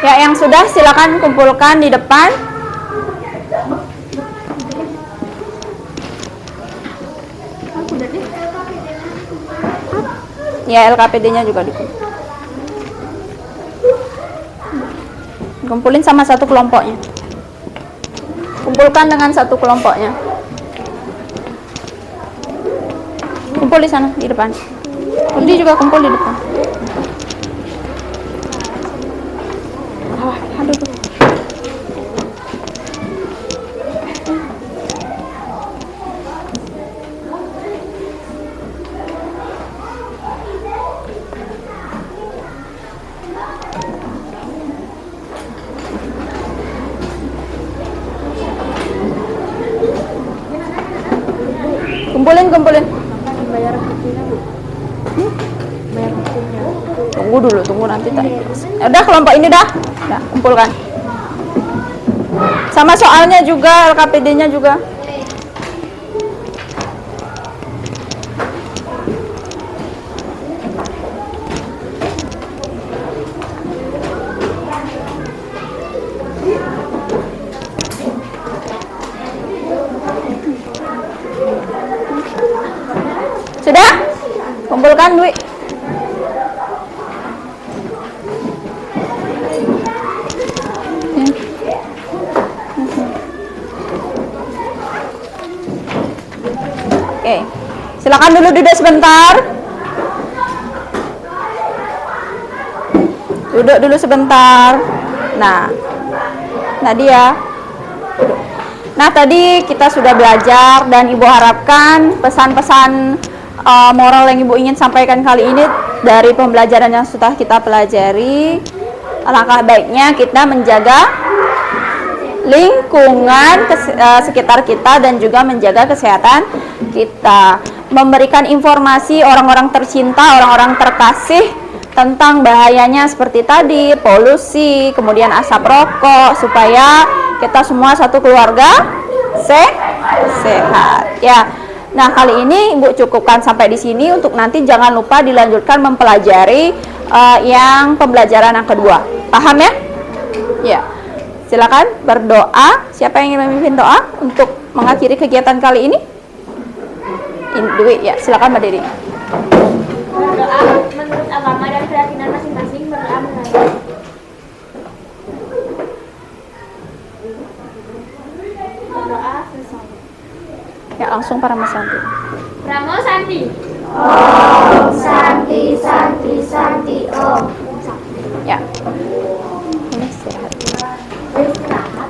Ya, yang sudah silakan kumpulkan di depan. Ya, LKPD-nya juga dikumpulkan. Kumpulin sama satu kelompoknya. Kumpulkan dengan satu kelompoknya. Kumpul di sana, di depan. Undi juga kumpul di depan. Aduh. Kumpulin. Tunggu nanti tak. Udah kelompok ini dah. Nah, kumpulkan. Sama soalnya juga, LKPD-nya juga. Sudah? Kumpulkan, Dwi. Oke, silakan duduk sebentar. Duduk dulu sebentar. Nah, Nadia. Nah, tadi kita sudah belajar dan Ibu harapkan pesan-pesan moral yang Ibu ingin sampaikan kali ini dari pembelajaran yang sudah kita pelajari. Alangkah baiknya kita menjaga lingkungan sekitar kita dan juga menjaga kesehatan kita, memberikan informasi orang-orang tercinta, orang-orang terkasih tentang bahayanya seperti tadi, polusi, kemudian asap rokok, supaya kita semua satu keluarga sehat ya. Nah, kali ini Ibu cukupkan sampai di sini. Untuk nanti jangan lupa dilanjutkan mempelajari yang pembelajaran yang kedua. Paham ya? Ya. Silakan berdoa. Siapa yang ingin memimpin doa untuk mengakhiri kegiatan kali ini? Dwi, ya, silakan berdiri. Berdoa menurut agama dan keyakinan masing-masing. Berdoa menurut berdoa bersama. Ya, langsung para Mas Santi. Pramo Santi. Santi, Santi, Santi, Om. Ya.